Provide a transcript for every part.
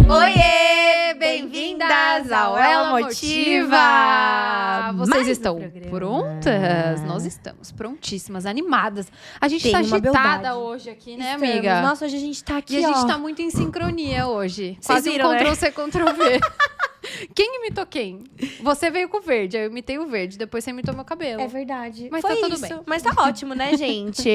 Oiê! Bem-vindas ao Ela Motiva! Vocês estão prontas? Nós estamos prontíssimas, animadas. A gente tá agitada hoje aqui, né, amiga? Nossa, hoje a gente tá aqui, E a gente tá muito em sincronia hoje. Quase viram, um né? Ctrl-C, Ctrl-V. Quem imitou quem? Você veio com o verde, aí eu imitei o verde, depois você imitou meu cabelo. É verdade. Mas foi tá tudo isso. bem. Mas tá ótimo, né, gente?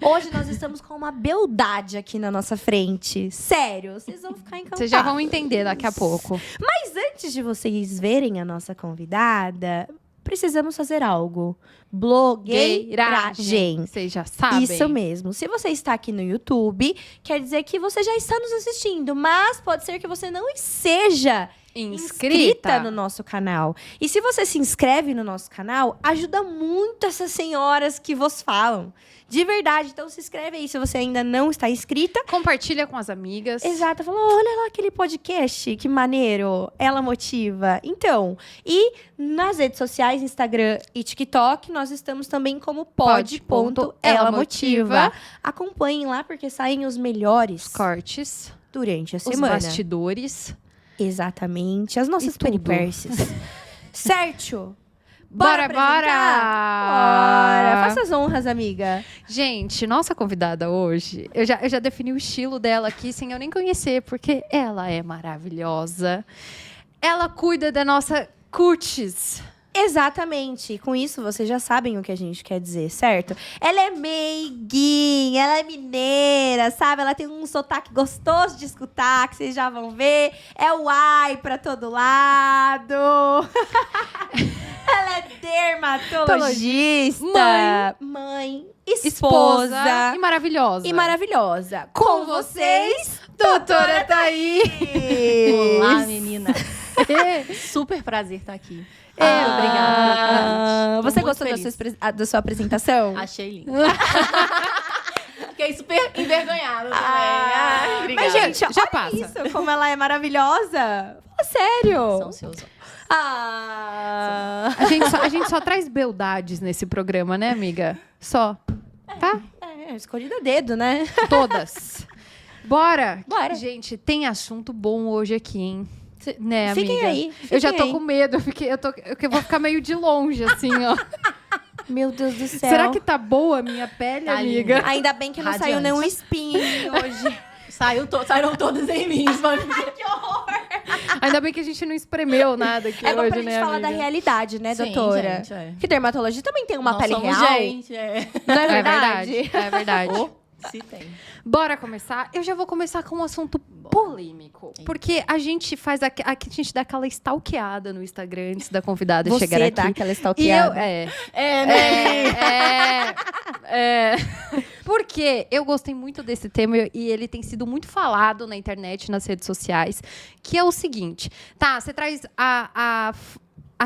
Hoje nós estamos com uma beldade aqui na nossa frente. Sério, vocês vão ficar encantados. Vocês já vão entender daqui a pouco. Mas antes de vocês verem a nossa convidada, precisamos fazer algo. Blogueiragem. Vocês já sabem. Isso mesmo. Se você está aqui no YouTube, quer dizer que você já está nos assistindo. Mas pode ser que você não seja inscrita no nosso canal. E se você se inscreve no nosso canal, ajuda muito essas senhoras que vos falam. De verdade. Então se inscreve aí se você ainda não está inscrita. Compartilha com as amigas. Exato. Falou, olha lá aquele podcast, que maneiro. Ela motiva. Então, e nas redes sociais, Instagram e TikTok, nós estamos também como pod.elamotiva. Acompanhem lá, porque saem os melhores Cortes. durante a Os semana. bastidores. Exatamente. As nossas E tudo. peripécias. Certo? Bora, apresentar? Bora! Faça as honras, amiga. Gente, nossa convidada hoje, eu já defini o estilo dela aqui sem eu nem conhecer, porque ela é maravilhosa. Ela cuida da nossa cutis. Exatamente. Com isso, vocês já sabem o que a gente quer dizer, certo? Ela é meiguinha, ela é mineira, sabe? Ela tem um sotaque gostoso de escutar, que vocês já vão ver. É o ai pra todo lado. Ela é dermatologista. Mãe, esposa. E maravilhosa. E maravilhosa. Com vocês, doutora Thaís. Olá, menina. Super prazer estar aqui. Obrigada. pelo convite. Tô Você muito gostou feliz. da sua apresentação? Achei lindo. Fiquei super envergonhada também. Obrigada. Mas, gente, Já olha passa. isso, como ela é maravilhosa. Fala sério. São seus olhos. Ah. A gente só traz beldades nesse programa, né, amiga? Só. Tá? Escolhida a dedo, né? Todas. Bora. Bora. Gente, tem assunto bom hoje aqui, hein? Né, amiga? Fiquem aí. Eu já tô fiquem com medo. Eu vou ficar meio de longe, assim, ó. aí. Meu Deus do céu. Será que tá boa a minha pele, Tá amiga? linda. Ainda bem que não saiu Radiante. nenhum espinho em mim hoje. Saíram todas em mim. Que horror. Ainda bem que a gente não espremeu nada aqui É bom hoje, pra gente né, falar da amiga? realidade, né, Sim, doutora? gente, é. Que dermatologia também tem uma Nós pele somos real. gente, Não é É verdade? verdade. É verdade. Se tem. Bora começar? Eu já vou começar com um assunto polêmico. Porque a gente faz aqui a gente dá aquela stalkeada no Instagram antes da convidada Você chegar aqui. dá aquela E eu, stalkeada. Porque eu gostei muito desse tema e ele tem sido muito falado na internet, nas redes sociais, que é o seguinte, tá, você traz a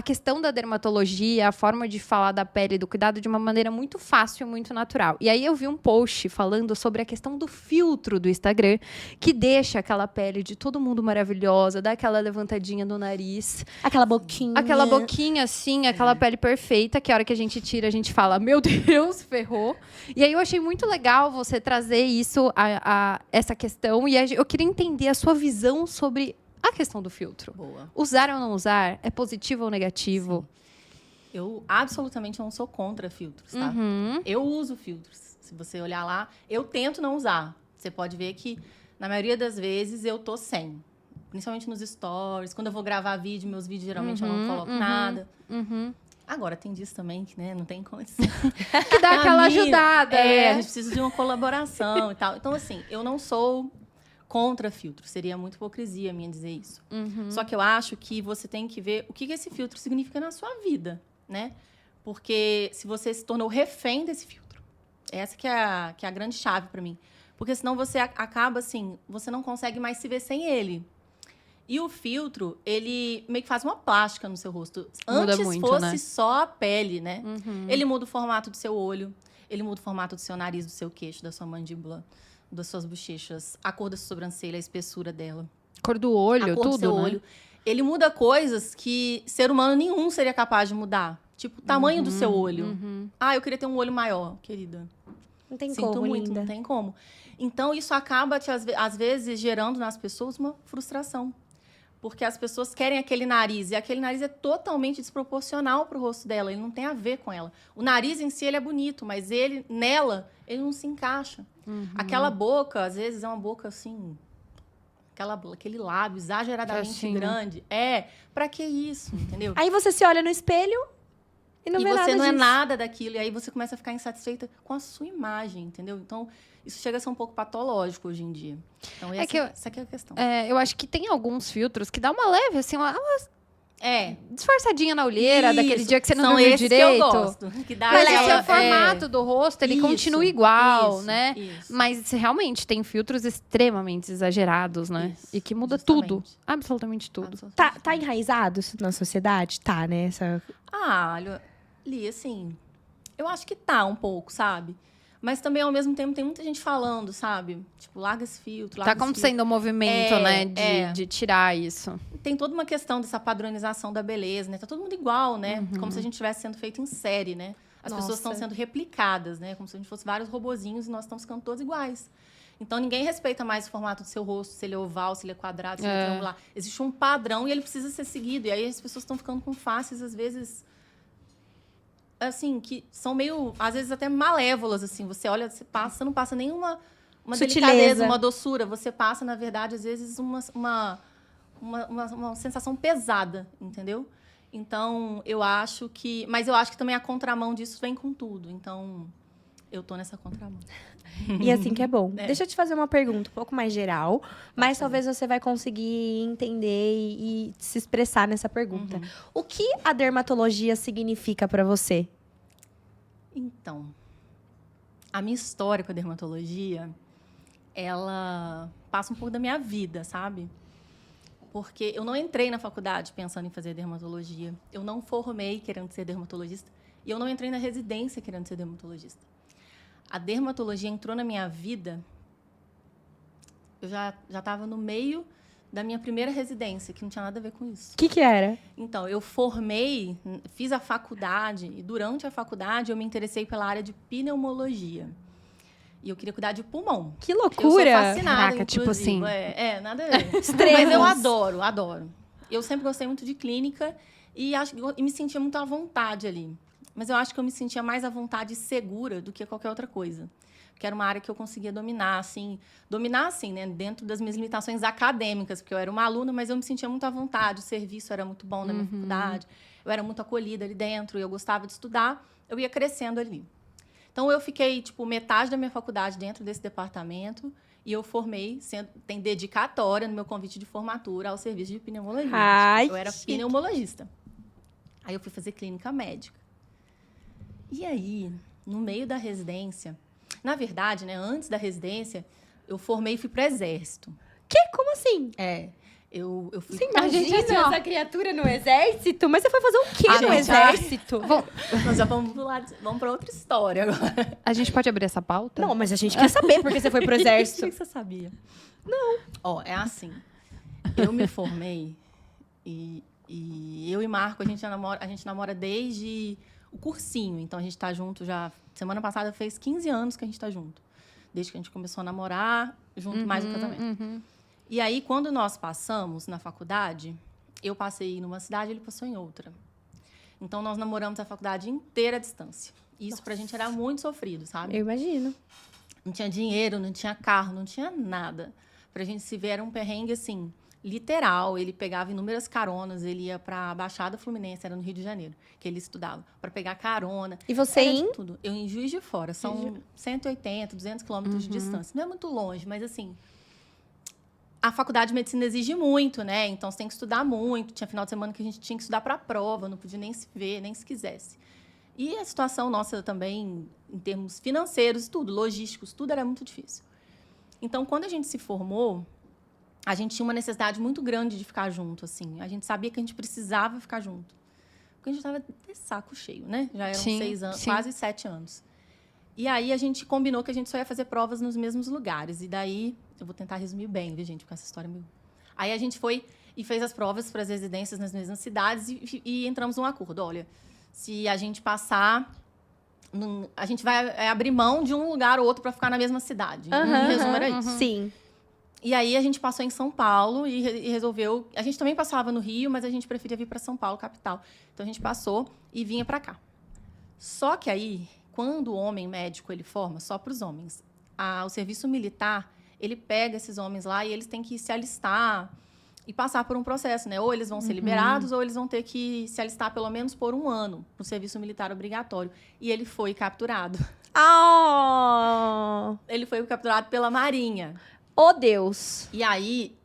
questão da dermatologia, a forma de falar da pele, do cuidado de uma maneira muito fácil, muito natural. E aí eu vi um post falando sobre a questão do filtro do Instagram, que deixa aquela pele de todo mundo maravilhosa, dá aquela levantadinha no nariz, Aquela boquinha. aquela boquinha assim, aquela pele perfeita, que a hora que a gente tira, a gente fala, meu Deus, ferrou. E aí eu achei muito legal você trazer isso, essa questão, e eu queria entender a sua visão sobre a questão do filtro. Boa. Usar ou não usar? É positivo ou negativo? Eu absolutamente não sou contra filtros, tá? Uhum. Eu uso filtros. Se você olhar lá, eu tento não usar. Você pode ver que, na maioria das vezes, eu tô sem. Principalmente nos stories. Quando eu vou gravar vídeo, meus vídeos, geralmente, eu não coloco nada. Uhum. Agora, tem disso também que, né, não tem condição. Que dá aquela Caminho. ajudada, A né? gente precisa de uma colaboração e tal. Então, assim, eu não sou contra filtro. Seria muito hipocrisia minha dizer isso. Uhum. Só que eu acho que você tem que ver o que esse filtro significa na sua vida, né? Porque se você se tornou refém desse filtro, essa que é a grande chave para mim. Porque senão você acaba assim, você não consegue mais se ver sem ele. E o filtro, ele meio que faz uma plástica no seu rosto. Muda Antes muito, fosse né? só a pele, né? Uhum. Ele muda o formato do seu olho, ele muda o formato do seu nariz, do seu queixo, da sua mandíbula, das suas bochechas, a cor da sua sobrancelha, a espessura dela, Cor do olho, a cor tudo, do seu né? olho. Ele muda coisas que ser humano nenhum seria capaz de mudar. Tipo, o tamanho do seu olho. Uhum. Ah, eu queria ter um olho maior, querida. Não tem Sinto como, muito, linda. não tem como. Então, isso acaba, às vezes, gerando nas pessoas uma frustração. Porque as pessoas querem aquele nariz, e aquele nariz é totalmente desproporcional para o rosto dela, ele não tem a ver com ela. O nariz em si, ele é bonito, mas nela, ele não se encaixa. Aquela boca, às vezes, é uma boca assim... Aquele lábio exageradamente grande. Pra que isso, entendeu? Aí você se olha no espelho e não vê nada você não é disso. nada daquilo, e aí você começa a ficar insatisfeita com a sua imagem, entendeu? Então, isso chega a ser um pouco patológico hoje em dia. Então, essa aqui é a questão. Eu acho que tem alguns filtros que dá uma leve, assim, uma disfarçadinha na olheira, daquele dia que você não dormiu direito. Que eu gosto, que dá mas aquela... esse formato do rosto, ele continua igual, né? Isso. Mas realmente tem filtros extremamente exagerados, né? Isso, e que muda justamente. tudo. Absolutamente tudo. Tá enraizado isso na sociedade? Tá, né? Olha, Li, assim, eu acho que tá um pouco, sabe? Mas também, ao mesmo tempo, tem muita gente falando, sabe? Tipo, larga esse filtro, larga Tá acontecendo um movimento, né? De tirar isso. Tem toda uma questão dessa padronização da beleza, né? Tá todo mundo igual, né? Como se a gente estivesse sendo feito em série, né? As pessoas estão sendo replicadas, né? Como se a gente fosse vários robozinhos e nós estamos ficando todos iguais. Então, ninguém respeita mais o formato do seu rosto, se ele é oval, se ele é quadrado, se ele é triangular. Existe um padrão e ele precisa ser seguido. E aí, as pessoas estão ficando com faces, às vezes... assim, que são meio, às vezes, até malévolas, assim. Você olha, você não passa nenhuma delicadeza, uma doçura. Você passa, na verdade, às vezes, uma sensação pesada, entendeu? Então, eu acho que... Mas eu acho que também a contramão disso vem com tudo. Então, eu tô nessa contramão. E assim que é bom. Deixa eu te fazer uma pergunta um pouco mais geral, mas talvez você vai conseguir entender e se expressar nessa pergunta. O que a dermatologia significa para você? Então, a minha história com a dermatologia, ela passa um pouco da minha vida, sabe? Porque eu não entrei na faculdade pensando em fazer dermatologia. Eu não formei querendo ser dermatologista. E eu não entrei na residência querendo ser dermatologista. A dermatologia entrou na minha vida... Eu já estava no meio da minha primeira residência, que não tinha nada a ver com isso. O que era? Então, eu formei, fiz a faculdade, e durante a faculdade eu me interessei pela área de pneumologia. E eu queria cuidar de pulmão. Que loucura! Eu sou fascinada, Caraca, tipo assim. Nada a ver. Mas eu adoro. Eu sempre gostei muito de clínica e me sentia muito à vontade ali. Mas eu acho que eu me sentia mais à vontade e segura do que qualquer outra coisa. Porque era uma área que eu conseguia dominar, assim, né? Dentro das minhas limitações acadêmicas, porque eu era uma aluna, mas eu me sentia muito à vontade, o serviço era muito bom na minha faculdade, eu era muito acolhida ali dentro, eu gostava de estudar, eu ia crescendo ali. Então, eu fiquei, metade da minha faculdade dentro desse departamento e eu formei, tem dedicatória no meu convite de formatura ao serviço de pneumologia. Eu era pneumologista. Aí, eu fui fazer clínica médica. E aí, no meio da residência... Na verdade, né, antes da residência, eu formei e fui para o exército. Como assim? Eu fui... Você imagina essa criatura no exército? Mas você foi fazer o quê no exército? Nós já vamos para outra história agora. A gente pode abrir essa pauta? Não, mas a gente quer saber por que você foi pro exército. O que você sabia? Não. É assim. Eu me formei e eu e Marco, a gente namora desde o cursinho. Então, a gente está junto já... Semana passada fez 15 anos que a gente está junto. Desde que a gente começou a namorar, junto mais o casamento. E aí, quando nós passamos na faculdade, eu passei numa cidade, ele passou em outra. Então, nós namoramos a faculdade inteira à distância. Isso, pra gente, era muito sofrido, sabe? Eu imagino. Não tinha dinheiro, não tinha carro, não tinha nada. Pra gente se ver, era um perrengue, assim... literal, ele pegava inúmeras caronas, ele ia para a Baixada Fluminense, era no Rio de Janeiro, que ele estudava, para pegar carona. E você em? Tudo. Eu em Juiz de Fora, são 180, 200 quilômetros de distância. Não é muito longe, mas assim, a faculdade de medicina exige muito, né? Então, você tem que estudar muito. Tinha final de semana que a gente tinha que estudar para a prova, não podia nem se ver, nem se quisesse. E a situação nossa também, em termos financeiros, tudo, logísticos, tudo era muito difícil. Então, quando a gente se formou, a gente tinha uma necessidade muito grande de ficar junto, assim. A gente sabia que a gente precisava ficar junto. Porque a gente estava de saco cheio, né? Já eram 6 anos, quase 7 anos. E aí, a gente combinou que a gente só ia fazer provas nos mesmos lugares. E daí, eu vou tentar resumir bem, viu, gente? Porque essa história é meio... Aí, a gente foi e fez as provas para as residências nas mesmas cidades e entramos num acordo. Olha, se a gente passar a gente vai abrir mão de um lugar ou outro para ficar na mesma cidade. Em resumo, era isso. Sim. E aí, a gente passou em São Paulo e resolveu... A gente também passava no Rio, mas a gente preferia vir para São Paulo, capital. Então, a gente passou e vinha para cá. Só que aí, quando o homem médico, ele forma só para os homens, o serviço militar, ele pega esses homens lá e eles têm que se alistar e passar por um processo, né? Ou eles vão ser liberados, ou eles vão ter que se alistar pelo menos por 1 ano no serviço militar obrigatório. E ele foi capturado. Ele foi capturado pela Marinha. Oh, Deus! E aí,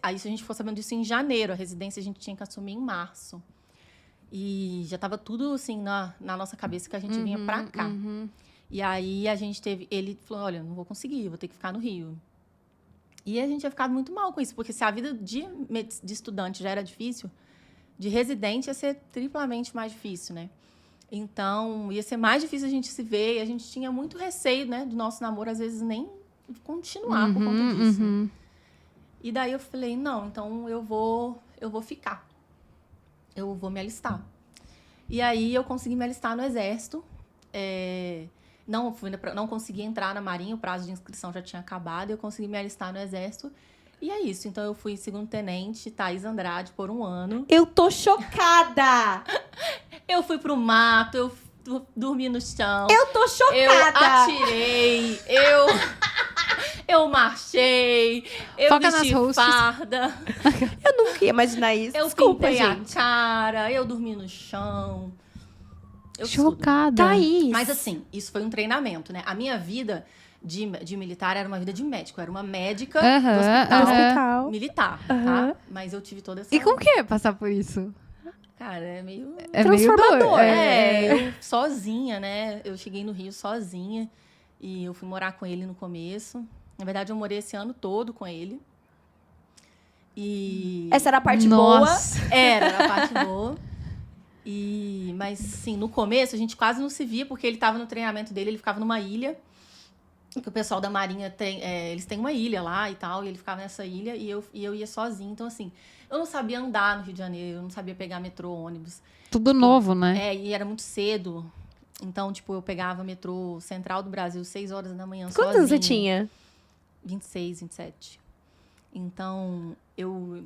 aí, se a gente for sabendo disso em janeiro, a residência a gente tinha que assumir em março. E já estava tudo, assim, na nossa cabeça que a gente vinha pra cá. E aí, ele falou, olha, não vou conseguir, vou ter que ficar no Rio. E a gente tinha ficado muito mal com isso, porque se a vida de estudante já era difícil, de residente ia ser triplamente mais difícil, né? Então, ia ser mais difícil a gente se ver, e a gente tinha muito receio, né, do nosso namoro, às vezes, nem continuar por conta disso. Né? E daí eu falei, não, então eu vou ficar. Eu vou me alistar. E aí eu consegui me alistar no Exército. Não consegui entrar na Marinha, o prazo de inscrição já tinha acabado, eu consegui me alistar no Exército. E é isso. Então eu fui segundo-tenente Thaís Andrade por 1 ano. Eu tô chocada! Eu fui pro mato, eu dormi no chão. Eu tô chocada! Eu atirei, eu marchei, eu Foca vesti nas farda. Eu nunca ia imaginar isso. Eu Desculpa, pintei gente. a cara, eu dormi no chão. Chocada. Thaís. Mas assim, isso foi um treinamento, né? A minha vida de militar era uma vida de médico. Eu era uma médica do hospital militar, tá? Mas eu tive toda essa... E como que é passar por isso? Cara, é meio... transformador. Eu sozinha, né? Eu cheguei no Rio sozinha. E eu fui morar com ele no começo. Na verdade, eu morei esse ano todo com ele. E... Essa era a parte Nossa. boa. Era a parte boa. Mas, sim, no começo, a gente quase não se via, porque ele estava no treinamento dele, ele ficava numa ilha. Que o pessoal da Marinha eles têm uma ilha lá e tal, e ele ficava nessa ilha, e eu ia sozinha. Então, assim, eu não sabia andar no Rio de Janeiro, eu não sabia pegar metrô, ônibus. Tudo novo, né? E era muito cedo. Então, tipo, eu pegava metrô Central do Brasil, 6 horas da manhã, Quantos anos você tinha? 26, 27. Então,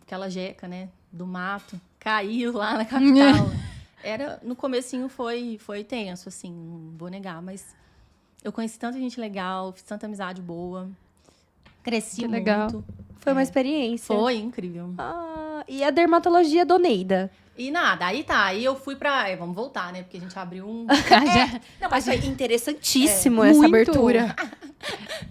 aquela jeca, né, do mato, caiu lá na capital. No comecinho foi tenso, assim, não vou negar, mas eu conheci tanta gente legal, fiz tanta amizade boa, cresci muito. Legal. Foi uma experiência. Foi incrível. E a dermatologia do Neida? E nada, aí eu fui pra... vamos voltar, né, porque a gente abriu um... Não, mas foi interessantíssimo essa muito. abertura.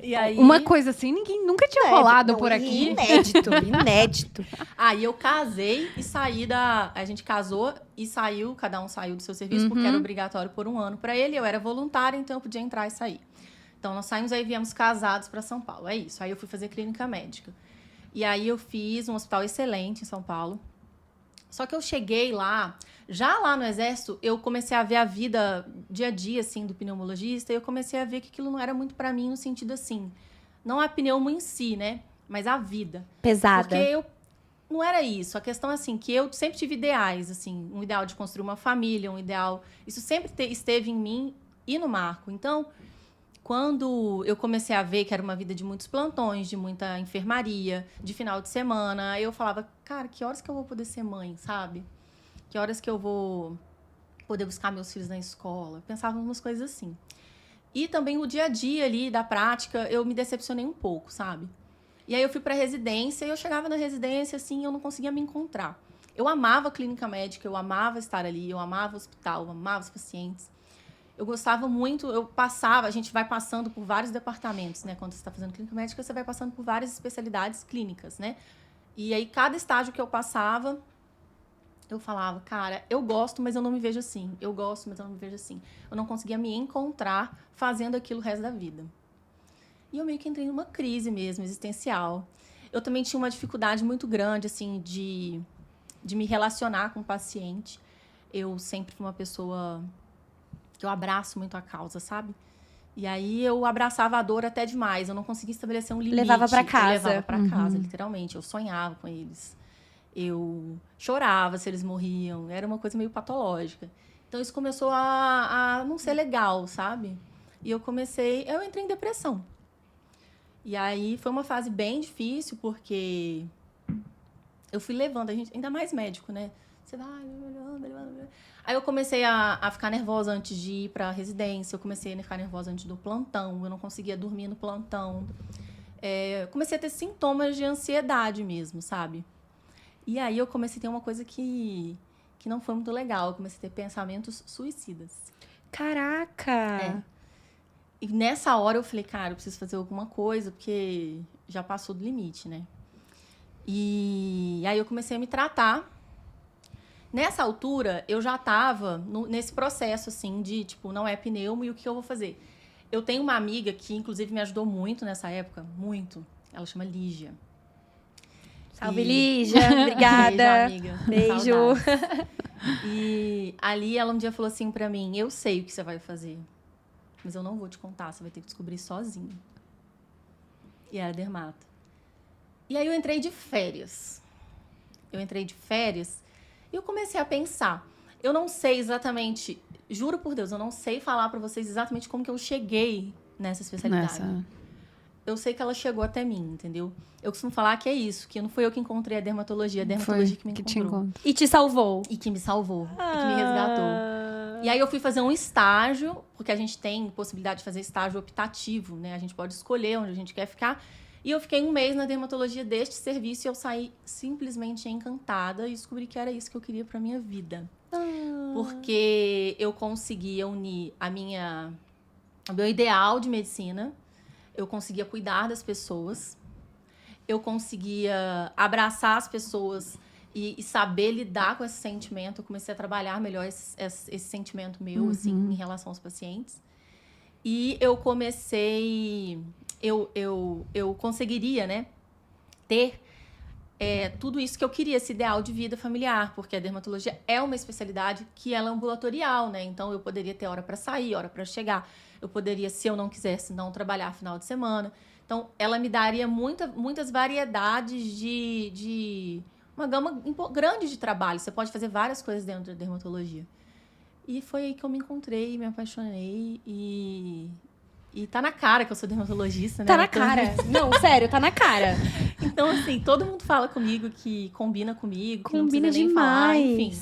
E aí... Uma coisa assim, ninguém nunca tinha rolado por aqui. Inédito. Aí eu casei e saí a gente casou e saiu, cada um saiu do seu serviço, porque era obrigatório por 1 ano pra ele. Eu era voluntária, então eu podia entrar e sair. Então nós saímos, aí viemos casados pra São Paulo. É isso. Aí eu fui fazer clínica médica. E aí eu fiz um hospital excelente em São Paulo. Só que eu cheguei lá, já lá no Exército, eu comecei a ver a vida dia a dia, assim, do pneumologista, e eu comecei a ver que aquilo não era muito pra mim no sentido assim, não a pneumo em si, né, mas a vida. Pesada. Porque não era isso, a questão é assim, que eu sempre tive ideais, assim, um ideal de construir uma família, um ideal, isso sempre esteve em mim e no Marco. Então, quando eu comecei a ver que era uma vida de muitos plantões, de muita enfermaria, de final de semana, eu falava, cara, que horas que eu vou poder ser mãe, sabe? Que horas que eu vou poder buscar meus filhos na escola? Eu pensava em umas coisas assim. E também o dia a dia ali da prática, eu me decepcionei um pouco, sabe? E aí eu fui para residência e eu chegava na residência, assim, eu não conseguia me encontrar. Eu amava a clínica médica, eu amava estar ali, eu amava o hospital, eu amava os pacientes. Eu gostava muito, a gente vai passando por vários departamentos, né? Quando você está fazendo clínica médica, você vai passando por várias especialidades clínicas, né? E aí, cada estágio que eu passava, eu falava, cara, eu gosto, mas eu não me vejo assim. Eu gosto, mas eu não me vejo assim. Eu não conseguia me encontrar fazendo aquilo o resto da vida. E eu meio que entrei numa crise mesmo, existencial. Eu também tinha uma dificuldade muito grande, assim, de me relacionar com o paciente. Eu sempre fui uma pessoa... que eu abraço muito a causa, sabe? E aí eu abraçava a dor até demais. Eu não conseguia estabelecer um limite. Levava pra casa. Eu levava pra casa, literalmente. Eu sonhava com eles. Eu chorava se eles morriam. Era uma coisa meio patológica. Então, isso começou a não ser legal, sabe? E eu entrei em depressão. E aí, foi uma fase bem difícil, porque eu fui levando, ainda mais médico, né? Você vai... Aí eu comecei a ficar nervosa antes de ir para a residência, eu comecei a ficar nervosa antes do plantão, eu não conseguia dormir no plantão. Comecei a ter sintomas de ansiedade mesmo, sabe? E aí eu comecei a ter uma coisa que não foi muito legal, eu comecei a ter pensamentos suicidas. Caraca! E nessa hora eu falei, cara, eu preciso fazer alguma coisa, porque já passou do limite, né? E aí eu comecei a me tratar. Nessa altura, eu já estava nesse processo, assim, de, tipo, não é pneumo e o que eu vou fazer? Eu tenho uma amiga que, inclusive, me ajudou muito nessa época, muito. Ela chama Lígia. Salve, Lígia! Obrigada! Beijo, amiga. Beijo! E ali, ela um dia falou assim pra mim, eu sei o que você vai fazer, mas eu não vou te contar, você vai ter que descobrir sozinho. E era dermato. E aí eu entrei de férias. E eu comecei a pensar. Eu não sei exatamente, juro por Deus, eu não sei falar pra vocês exatamente como que eu cheguei nessa especialidade. Eu sei que ela chegou até mim, entendeu? Eu costumo falar que é isso, que não foi eu que encontrei a dermatologia que me encontrou. E te salvou. E que me salvou, e que me resgatou. E aí eu fui fazer um estágio, porque a gente tem possibilidade de fazer estágio optativo, né? A gente pode escolher onde a gente quer ficar. E eu fiquei 1 mês na dermatologia deste serviço e eu saí simplesmente encantada e descobri que era isso que eu queria pra minha vida. Porque eu conseguia unir o meu ideal de medicina, eu conseguia cuidar das pessoas, eu conseguia abraçar as pessoas e saber lidar com esse sentimento. Eu comecei a trabalhar melhor esse sentimento meu, assim, em relação aos pacientes. E eu comecei... Eu conseguiria, né, ter tudo isso que eu queria, esse ideal de vida familiar, porque a dermatologia é uma especialidade que ela é ambulatorial, né? Então, eu poderia ter hora para sair, hora para chegar. Eu poderia, se eu não quisesse, não trabalhar final de semana. Então, ela me daria muitas variedades de uma gama grande de trabalho. Você pode fazer várias coisas dentro da dermatologia. E foi aí que eu me encontrei, me apaixonei E tá na cara que eu sou dermatologista, né? Tá na cara. Não, sério, tá na cara. Então, assim, todo mundo fala comigo que combina comigo, que combina não precisa nem falar, enfim.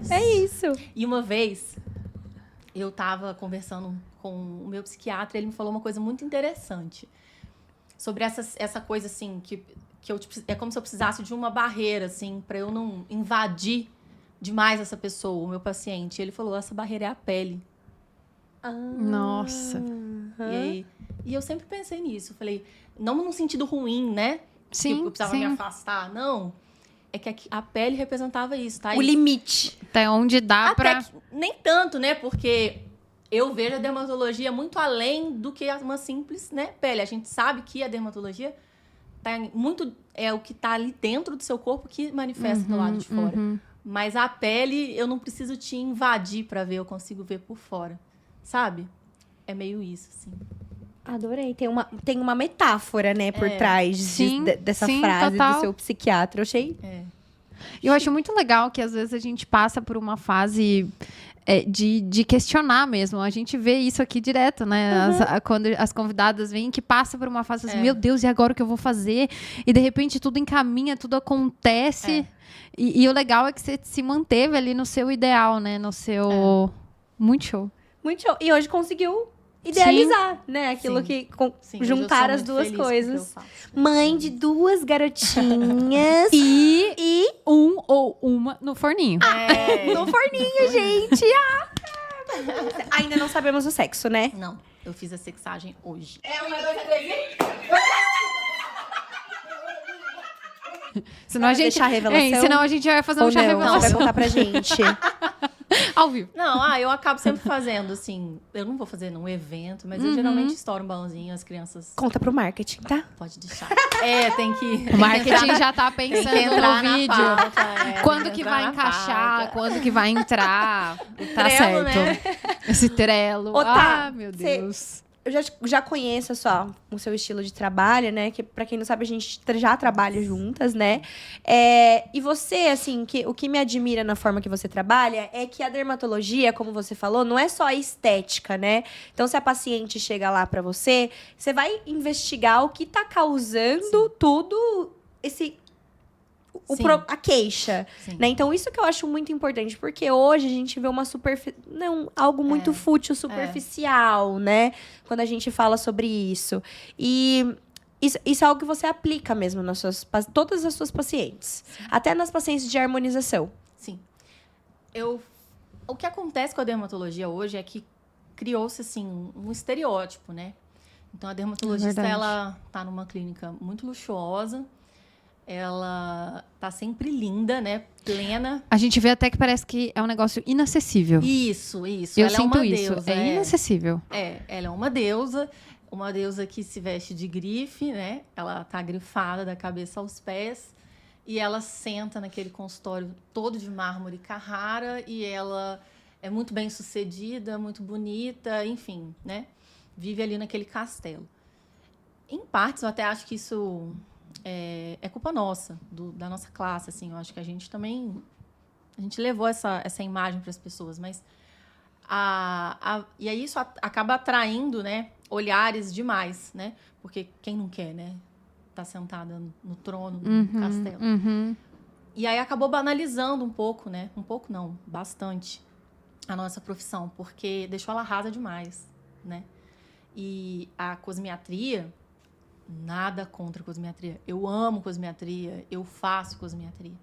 É isso. E uma vez, eu tava conversando com o meu psiquiatra, ele me falou uma coisa muito interessante. Sobre essa coisa, assim, que é como se eu precisasse de uma barreira, assim, pra eu não invadir demais essa pessoa, o meu paciente. Ele falou, essa barreira é a pele. Nossa. E eu sempre pensei nisso. Eu falei, não num sentido ruim, né? Sim, que eu precisava me afastar. Não. É que a pele representava isso, tá? O limite. Até onde dá pra... Nem tanto, né? Porque eu vejo a dermatologia muito além do que uma simples, né, pele. A gente sabe que a dermatologia é o que tá ali dentro do seu corpo que manifesta do lado de fora. Mas a pele, eu não preciso te invadir pra ver, eu consigo ver por fora. Sabe? É meio isso, assim. Adorei. Tem uma metáfora, né, por trás dessa frase total. do seu psiquiatra. Eu achei... Eu acho muito legal que, às vezes, a gente passa por uma fase de questionar mesmo. A gente vê isso aqui direto, né? Quando as convidadas vêm, que passa por uma fase assim, meu Deus, e agora o que eu vou fazer? E, de repente, tudo encaminha, tudo acontece. E o legal é que você se manteve ali no seu ideal, né? No seu... Muito show. Muito show. E hoje conseguiu idealizar, né? Aquilo que... juntar as duas coisas. Mãe de 2 garotinhas. e um ou uma no forninho. No forninho, gente. Ainda não sabemos o sexo, né? Não. Eu fiz a sexagem hoje. Senão a gente... deixar a revelação? Senão a gente vai fazer um chá revelação. Você vai contar pra gente. Ao vivo. Não, eu acabo sempre fazendo, assim... Eu não vou fazer num evento, mas eu geralmente estouro um balãozinho, as crianças... Conta pro marketing, tá? Pode deixar. Tem que... O marketing já tá pensando no vídeo. Pauta, quando que vai encaixar, quando que vai entrar. Tá trelo, certo. né? Esse trelo. Tá, meu Deus. eu já conheço o seu estilo de trabalho, né? Que, pra quem não sabe, a gente já trabalha juntas, né? E você, assim, o que me admira na forma que você trabalha é que a dermatologia, como você falou, não é só a estética, né? Então, se a paciente chega lá pra você, você vai investigar o que tá causando tudo a queixa, né? Então, isso que eu acho muito importante, porque hoje a gente vê algo muito fútil, superficial, né? Quando a gente fala sobre isso. E isso é algo que você aplica mesmo nas todas as suas pacientes. Sim. Até nas pacientes de harmonização. Sim. O que acontece com a dermatologia hoje é que criou-se, assim, um estereótipo, né? Então, a dermatologista, ela tá numa clínica muito luxuosa. Ela tá sempre linda, né? Plena. A gente vê até que parece que é um negócio inacessível. Isso. Eu ela sinto é uma isso. deusa. É inacessível. Ela é uma deusa que se veste de grife, né? Ela tá grifada da cabeça aos pés. E ela senta naquele consultório todo de mármore Carrara. E ela é muito bem sucedida, muito bonita, enfim, né? Vive ali naquele castelo. Em partes, eu até acho que isso... É culpa nossa, da nossa classe, assim. Eu acho que a gente também... A gente levou essa imagem para as pessoas, mas... E aí isso acaba atraindo, né? Olhares demais, né? Porque quem não quer, né? Tá sentada no trono, no castelo. E aí acabou banalizando um pouco, né? Um pouco não, bastante. A nossa profissão, porque deixou ela rasa demais, né? E a cosmiatria... Nada contra a cosmiatria. Eu amo cosmiatria, eu faço cosmiatria.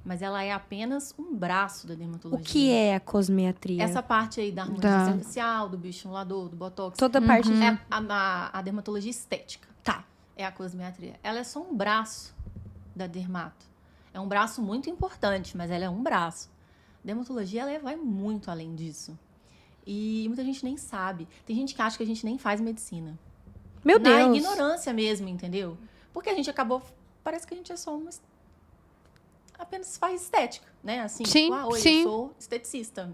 Mas ela é apenas um braço da dermatologia. O que é a cosmiatria? Essa parte aí da harmonização facial, do bioestimulador, do botox. Toda parte é a dermatologia estética. Tá. É a cosmiatria. Ela é só um braço da dermato. É um braço muito importante, mas ela é um braço. A dermatologia, ela vai muito além disso. E muita gente nem sabe. Tem gente que acha que a gente nem faz medicina. Meu Deus! Na ignorância mesmo, entendeu? Porque a gente acabou... Parece que a gente é só apenas faz estética, né? Assim, sim, eu sou esteticista.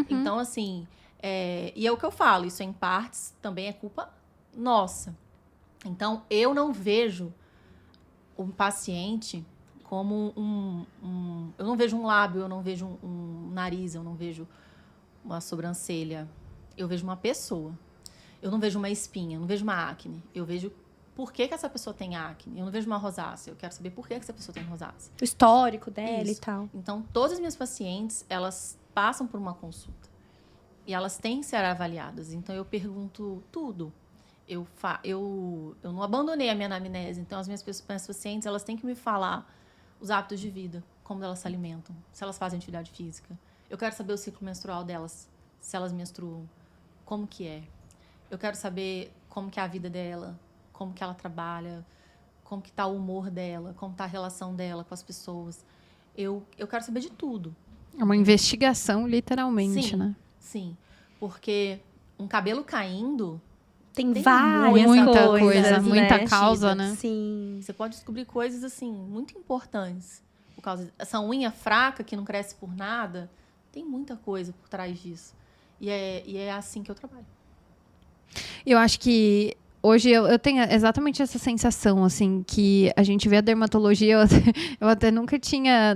Então, assim... e é o que eu falo. Isso, em partes, também é culpa nossa. Então, eu não vejo um paciente como eu não vejo um lábio, eu não vejo um nariz, eu não vejo uma sobrancelha. Eu vejo uma pessoa. Eu não vejo uma espinha, eu não vejo uma acne. Eu vejo por que essa pessoa tem acne. Eu não vejo uma rosácea. Eu quero saber por que essa pessoa tem rosácea. O histórico dela e tal. Então, todas as minhas pacientes, elas passam por uma consulta. E elas têm que ser avaliadas. Então, eu pergunto tudo. Eu não abandonei a minha anamnese. Então, as minhas pacientes, elas têm que me falar os hábitos de vida. Como elas se alimentam. Se elas fazem atividade física. Eu quero saber o ciclo menstrual delas. Se elas menstruam. Como que é. Eu quero saber como que é a vida dela, como que ela trabalha, como que tá o humor dela, como tá a relação dela com as pessoas. Eu quero saber de tudo. É uma investigação, literalmente, né? Sim, porque um cabelo caindo... Tem várias muita coisa, muita causa, né? Sim. Você pode descobrir coisas, assim, muito importantes. Por causa dessa unha fraca que não cresce por nada, tem muita coisa por trás disso. E é assim que eu trabalho. Eu acho que hoje eu tenho exatamente essa sensação, assim, que a gente vê a dermatologia, eu até nunca tinha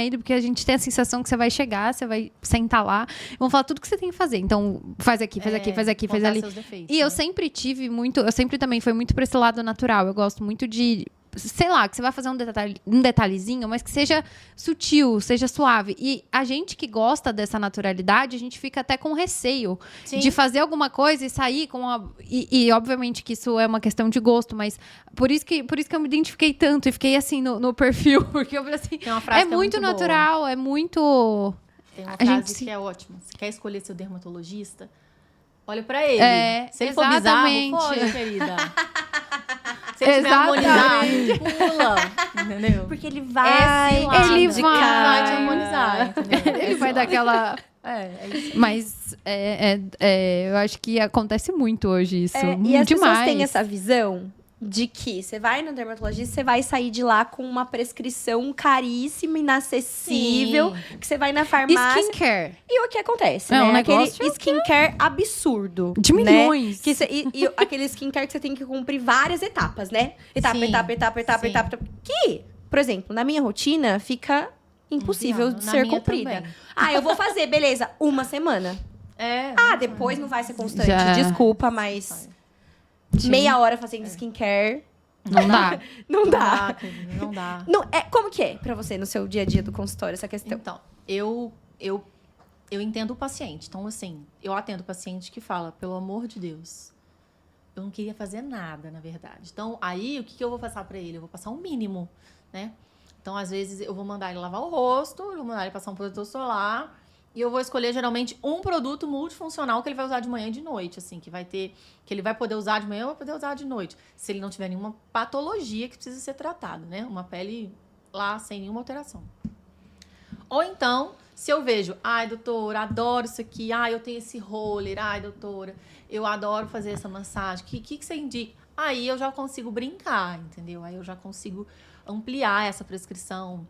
ido, porque a gente tem a sensação que você vai chegar, você vai sentar lá, vão falar tudo que você tem que fazer. Então, faz aqui, faz aqui, faz aqui, faz ali. Seus defeitos, e eu sempre eu sempre também fui muito para esse lado natural. Eu gosto muito de... Sei lá, que você vai fazer um detalhezinho, mas que seja sutil, seja suave. E a gente que gosta dessa naturalidade, a gente fica até com receio de fazer alguma coisa e sair com E obviamente que isso é uma questão de gosto, mas por isso que eu me identifiquei tanto e fiquei assim no perfil, porque eu falei assim, é muito natural, boa. É muito... Tem uma frase que é ótima. Você quer escolher seu dermatologista? Olha pra ele. Se ele for bizarro, pode, querida. Se ele estiver harmonizado, pula, entendeu? Porque ele vai te harmonizar, entendeu? Ele vai dar aquela... É isso. Mas eu acho que acontece muito hoje isso. E as demais. pessoas têm essa visão de que você vai no dermatologista, você vai sair de lá com uma prescrição caríssima, inacessível, que você vai na farmácia. Skincare. E o que acontece, É né? um Aquele negócio skincare absurdo. De né? milhões. E aquele skincare que você tem que cumprir várias etapas, né? Etapa, Sim, etapa. Que, por exemplo, na minha rotina, fica impossível de Na ser minha cumprida. também. Ah, eu vou fazer, beleza, uma semana. Ah, depois não vai ser constante. Já. Desculpa, mas meia hora fazendo skincare. Não dá. Não dá. Querida, não dá. Não, como que é pra você no seu dia a dia do consultório essa questão? Então, eu entendo o paciente. Então, assim, eu atendo o paciente que fala, pelo amor de Deus, eu não queria fazer nada, na verdade. Então, aí, o que eu vou passar pra ele? Eu vou passar um mínimo, né? Então, às vezes, eu vou mandar ele lavar o rosto, eu vou mandar ele passar um protetor solar, e eu vou escolher, geralmente, um produto multifuncional que ele vai usar de manhã e de noite, assim, que ele vai poder usar de manhã ou vai poder usar de noite, se ele não tiver nenhuma patologia que precisa ser tratada, né? Uma pele lá sem nenhuma alteração. Ou então, se eu vejo, ai, doutora, adoro isso aqui, ai, eu tenho esse roller, ai, doutora, eu adoro fazer essa massagem, o que você indica? Aí eu já consigo brincar, entendeu? Aí eu já consigo ampliar essa prescrição.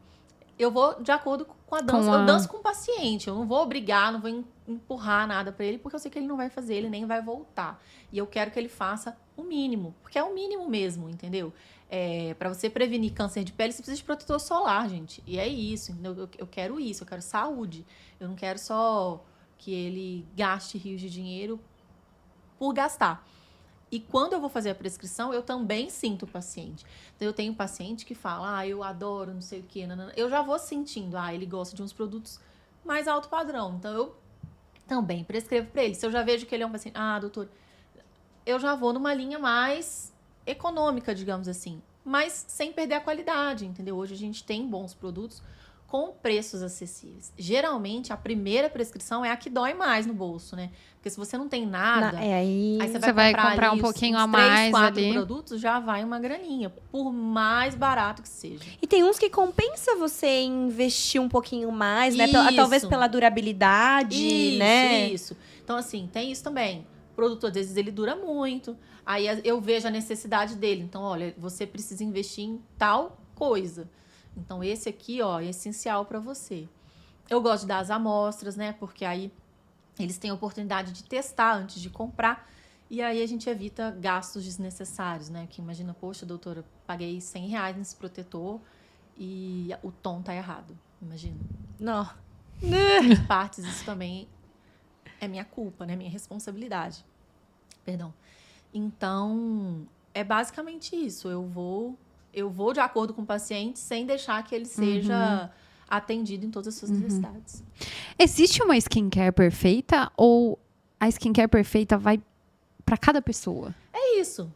Eu vou de acordo com a dança. Eu danço com o paciente. Eu não vou obrigar, não vou empurrar nada pra ele, porque eu sei que ele não vai fazer, ele nem vai voltar. E eu quero que ele faça o mínimo, porque é o mínimo mesmo, entendeu? Para você prevenir câncer de pele, você precisa de protetor solar, gente. E é isso, entendeu? Eu quero isso, eu quero saúde. Eu não quero só que ele gaste rios de dinheiro por gastar. E quando eu vou fazer a prescrição, eu também sinto o paciente. Então, eu tenho paciente que fala, eu adoro não sei o quê. Nanana. Eu já vou sentindo, ele gosta de uns produtos mais alto padrão. Então, eu também prescrevo para ele. Se eu já vejo que ele é um paciente, doutor, eu já vou numa linha mais econômica, digamos assim. Mas sem perder a qualidade, entendeu? Hoje a gente tem bons produtos com preços acessíveis. Geralmente, a primeira prescrição é a que dói mais no bolso, né? Porque se você não tem nada, aí você vai comprar um pouquinho a 3, mais 4 ali. produtos, já vai uma graninha, por mais barato que seja. E tem uns que compensa você investir um pouquinho mais, né? Isso. Talvez pela durabilidade, né? Isso. Então, assim, tem isso também. O produto, às vezes, ele dura muito. Aí eu vejo a necessidade dele. Então, olha, você precisa investir em tal coisa. Então, esse aqui, é essencial para você. Eu gosto de dar as amostras, né? Porque aí eles têm a oportunidade de testar antes de comprar. E aí a gente evita gastos desnecessários, né? Que imagina, poxa, doutora, paguei R$100 nesse protetor e o tom tá errado. Imagina. Não. Em partes, isso também é minha culpa, né? Minha responsabilidade. Perdão. Então, é basicamente isso. Eu vou de acordo com o paciente sem deixar que ele seja atendido em todas as suas necessidades. Existe uma skincare perfeita ou a skincare perfeita vai para cada pessoa? É isso.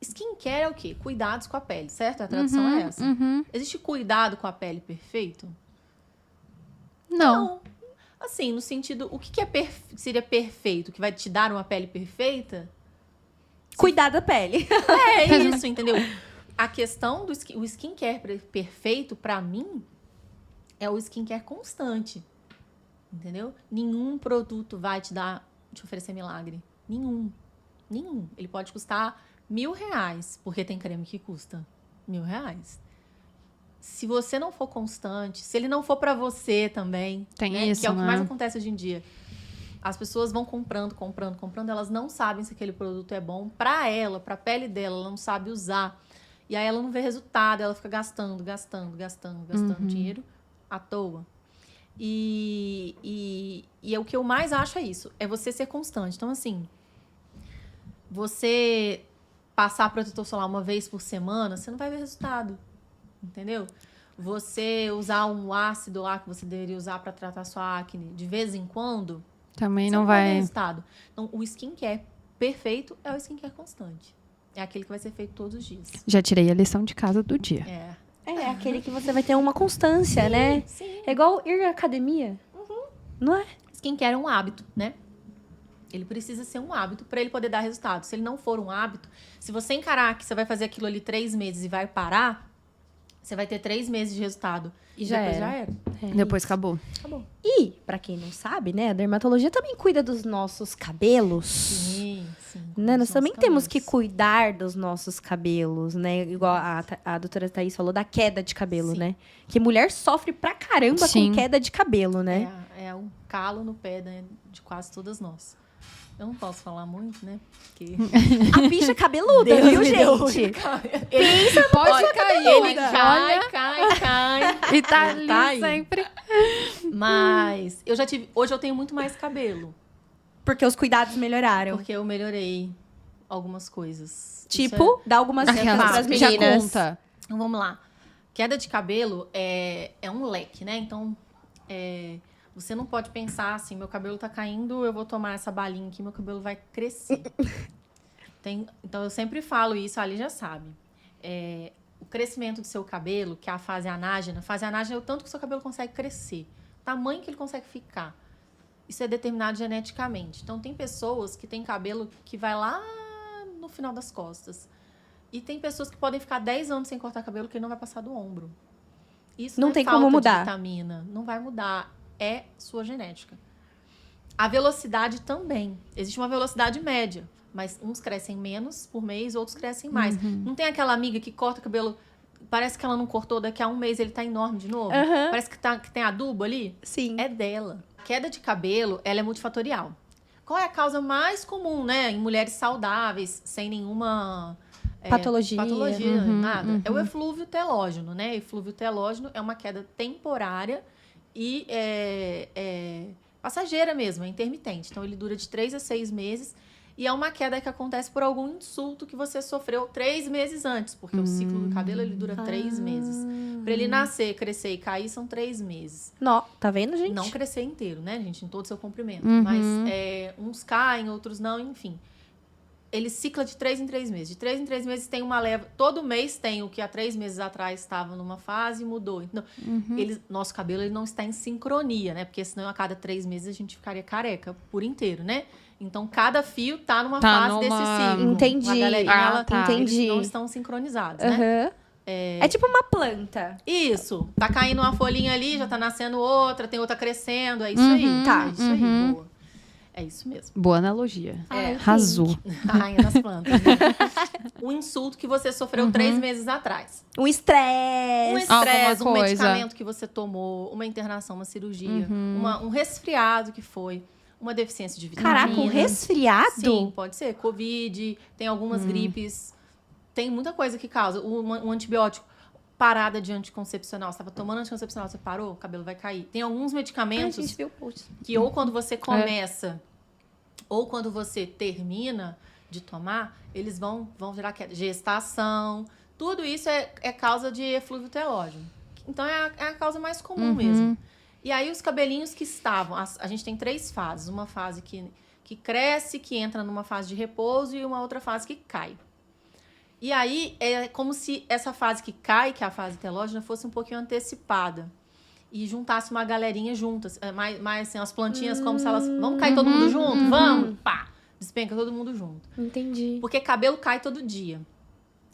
Skincare é o quê? Cuidados com a pele, certo? A tradução é essa. Existe cuidado com a pele perfeito? Não. Assim, no sentido, o que seria perfeito? Que vai te dar uma pele perfeita? Cuidar da pele. É isso, entendeu? A questão do skincare perfeito, pra mim, é o skincare constante. Entendeu? Nenhum produto vai te oferecer milagre. Nenhum. Ele pode custar R$1.000, porque tem creme que custa R$1.000. Se você não for constante, se ele não for pra você também, Tem isso, que é o que né? mais acontece hoje em dia. As pessoas vão comprando, elas não sabem se aquele produto é bom pra ela, pra pele dela, ela não sabe usar. E aí ela não vê resultado, ela fica gastando dinheiro à toa. E o que eu mais acho é isso, é você ser constante. Então, assim, você passar protetor solar uma vez por semana, você não vai ver resultado, entendeu? Você usar um ácido lá que você deveria usar para tratar sua acne de vez em quando, Também você não ver vai. resultado. Então, o skincare perfeito é o skincare constante. É aquele que vai ser feito todos os dias. Já tirei a lição de casa do dia. É aquele que você vai ter uma constância, né? Sim. É igual ir à academia. Não é? Skincare é um hábito, né? Ele precisa ser um hábito para ele poder dar resultado. Se ele não for um hábito, se você encarar que você vai fazer aquilo ali 3 meses e vai parar, você vai ter 3 meses de resultado. E já depois era. já era. Depois acabou. Acabou. E, pra quem não sabe, né, a dermatologia também cuida dos nossos cabelos. Sim. Sim, Né? Nós os também nossos temos que cabelos. cuidar dos nossos cabelos, né? Igual a doutora Thaís falou da queda de cabelo, Sim. né? Que mulher sofre pra caramba Sim. com queda de cabelo, né? É um calo no pé, né, de quase todas nós. Eu não posso falar muito, né? Porque A bicha cabeluda, Deus viu, me deu gente? Pensa Pode cair, ele mas cai, olha, cai. e tá Ele ali tá aí. sempre. Mas eu já tive. Hoje eu tenho muito mais cabelo. Porque os cuidados melhoraram. Porque eu melhorei algumas coisas. Tipo, dá algumas Isso é dicas fácil. pras Já meninas. conta. Então vamos lá. Queda de cabelo é um leque, né? Então, você não pode pensar assim, meu cabelo tá caindo, eu vou tomar essa balinha aqui, meu cabelo vai crescer. Então, eu sempre falo isso, a Ali já sabe. O crescimento do seu cabelo, que é a fase anágena é o tanto que o seu cabelo consegue crescer. O tamanho que ele consegue ficar. Isso é determinado geneticamente. Então, tem pessoas que têm cabelo que vai lá no final das costas. E tem pessoas que podem ficar 10 anos sem cortar cabelo que ele não vai passar do ombro. Isso Não é tem falta como mudar. de vitamina. Não vai mudar. É sua genética. A velocidade também. Existe uma velocidade média. Mas uns crescem menos por mês, outros crescem mais. Não tem aquela amiga que corta o cabelo... Parece que ela não cortou, daqui a um mês ele tá enorme de novo. Aham. Parece que tem adubo ali. Sim. É dela. A queda de cabelo, ela é multifatorial. Qual é a causa mais comum, né? Em mulheres saudáveis, sem nenhuma... Patologia. Nada. É o eflúvio telógeno, né? Eflúvio telógeno é uma queda temporária e passageira mesmo, é intermitente. Então, ele dura de 3 a 6 meses e é uma queda que acontece por algum insulto que você sofreu 3 meses antes, porque o ciclo do cabelo, ele dura 3 meses. Para ele nascer, crescer e cair, são 3 meses. Tá vendo, gente? Não crescer inteiro, né, gente? Em todo o seu comprimento. Uhum. Mas uns caem, outros não, enfim. Ele cicla de 3 em 3 meses. De 3 em 3 meses tem uma leva. Todo mês tem o que há 3 meses atrás estava numa fase e mudou. Então, nosso cabelo ele não está em sincronia, né? Porque senão a cada 3 meses a gente ficaria careca por inteiro, né? Então, cada fio tá numa fase desse ciclo. Entendi. A galerinha, entendi. eles não estão sincronizados, né? Aham. É tipo uma planta. Isso. Tá caindo uma folhinha ali, já tá nascendo outra, tem outra crescendo. É isso aí. Tá. É isso aí, boa. É isso mesmo. Boa analogia. É. Arrasou. A rainha das plantas. Né? Um insulto que você sofreu 3 meses atrás. Um estresse. Estresse, Alguma um coisa. medicamento que você tomou, uma internação, uma cirurgia, um resfriado que foi, uma deficiência de vitamina. Caraca, um resfriado? Sim, pode ser. Covid, tem algumas gripes. Tem muita coisa que causa. Um antibiótico, parada de anticoncepcional. Você estava tomando anticoncepcional, você parou, o cabelo vai cair. Tem alguns medicamentos que ou quando você começa ou quando você termina de tomar, eles vão gerar queda. Gestação, tudo isso é causa de eflúvio telógeno. Então, é a causa mais comum mesmo. E aí, os cabelinhos que estavam... A gente tem 3 fases. Uma fase que cresce, que entra numa fase de repouso e uma outra fase que cai. E aí, é como se essa fase que cai, que é a fase telógena, fosse um pouquinho antecipada. E juntasse uma galerinha juntas. Mais assim, as plantinhas como se elas... Vamos cair todo mundo junto? Vamos! Pá! Despenca todo mundo junto. Entendi. Porque cabelo cai todo dia.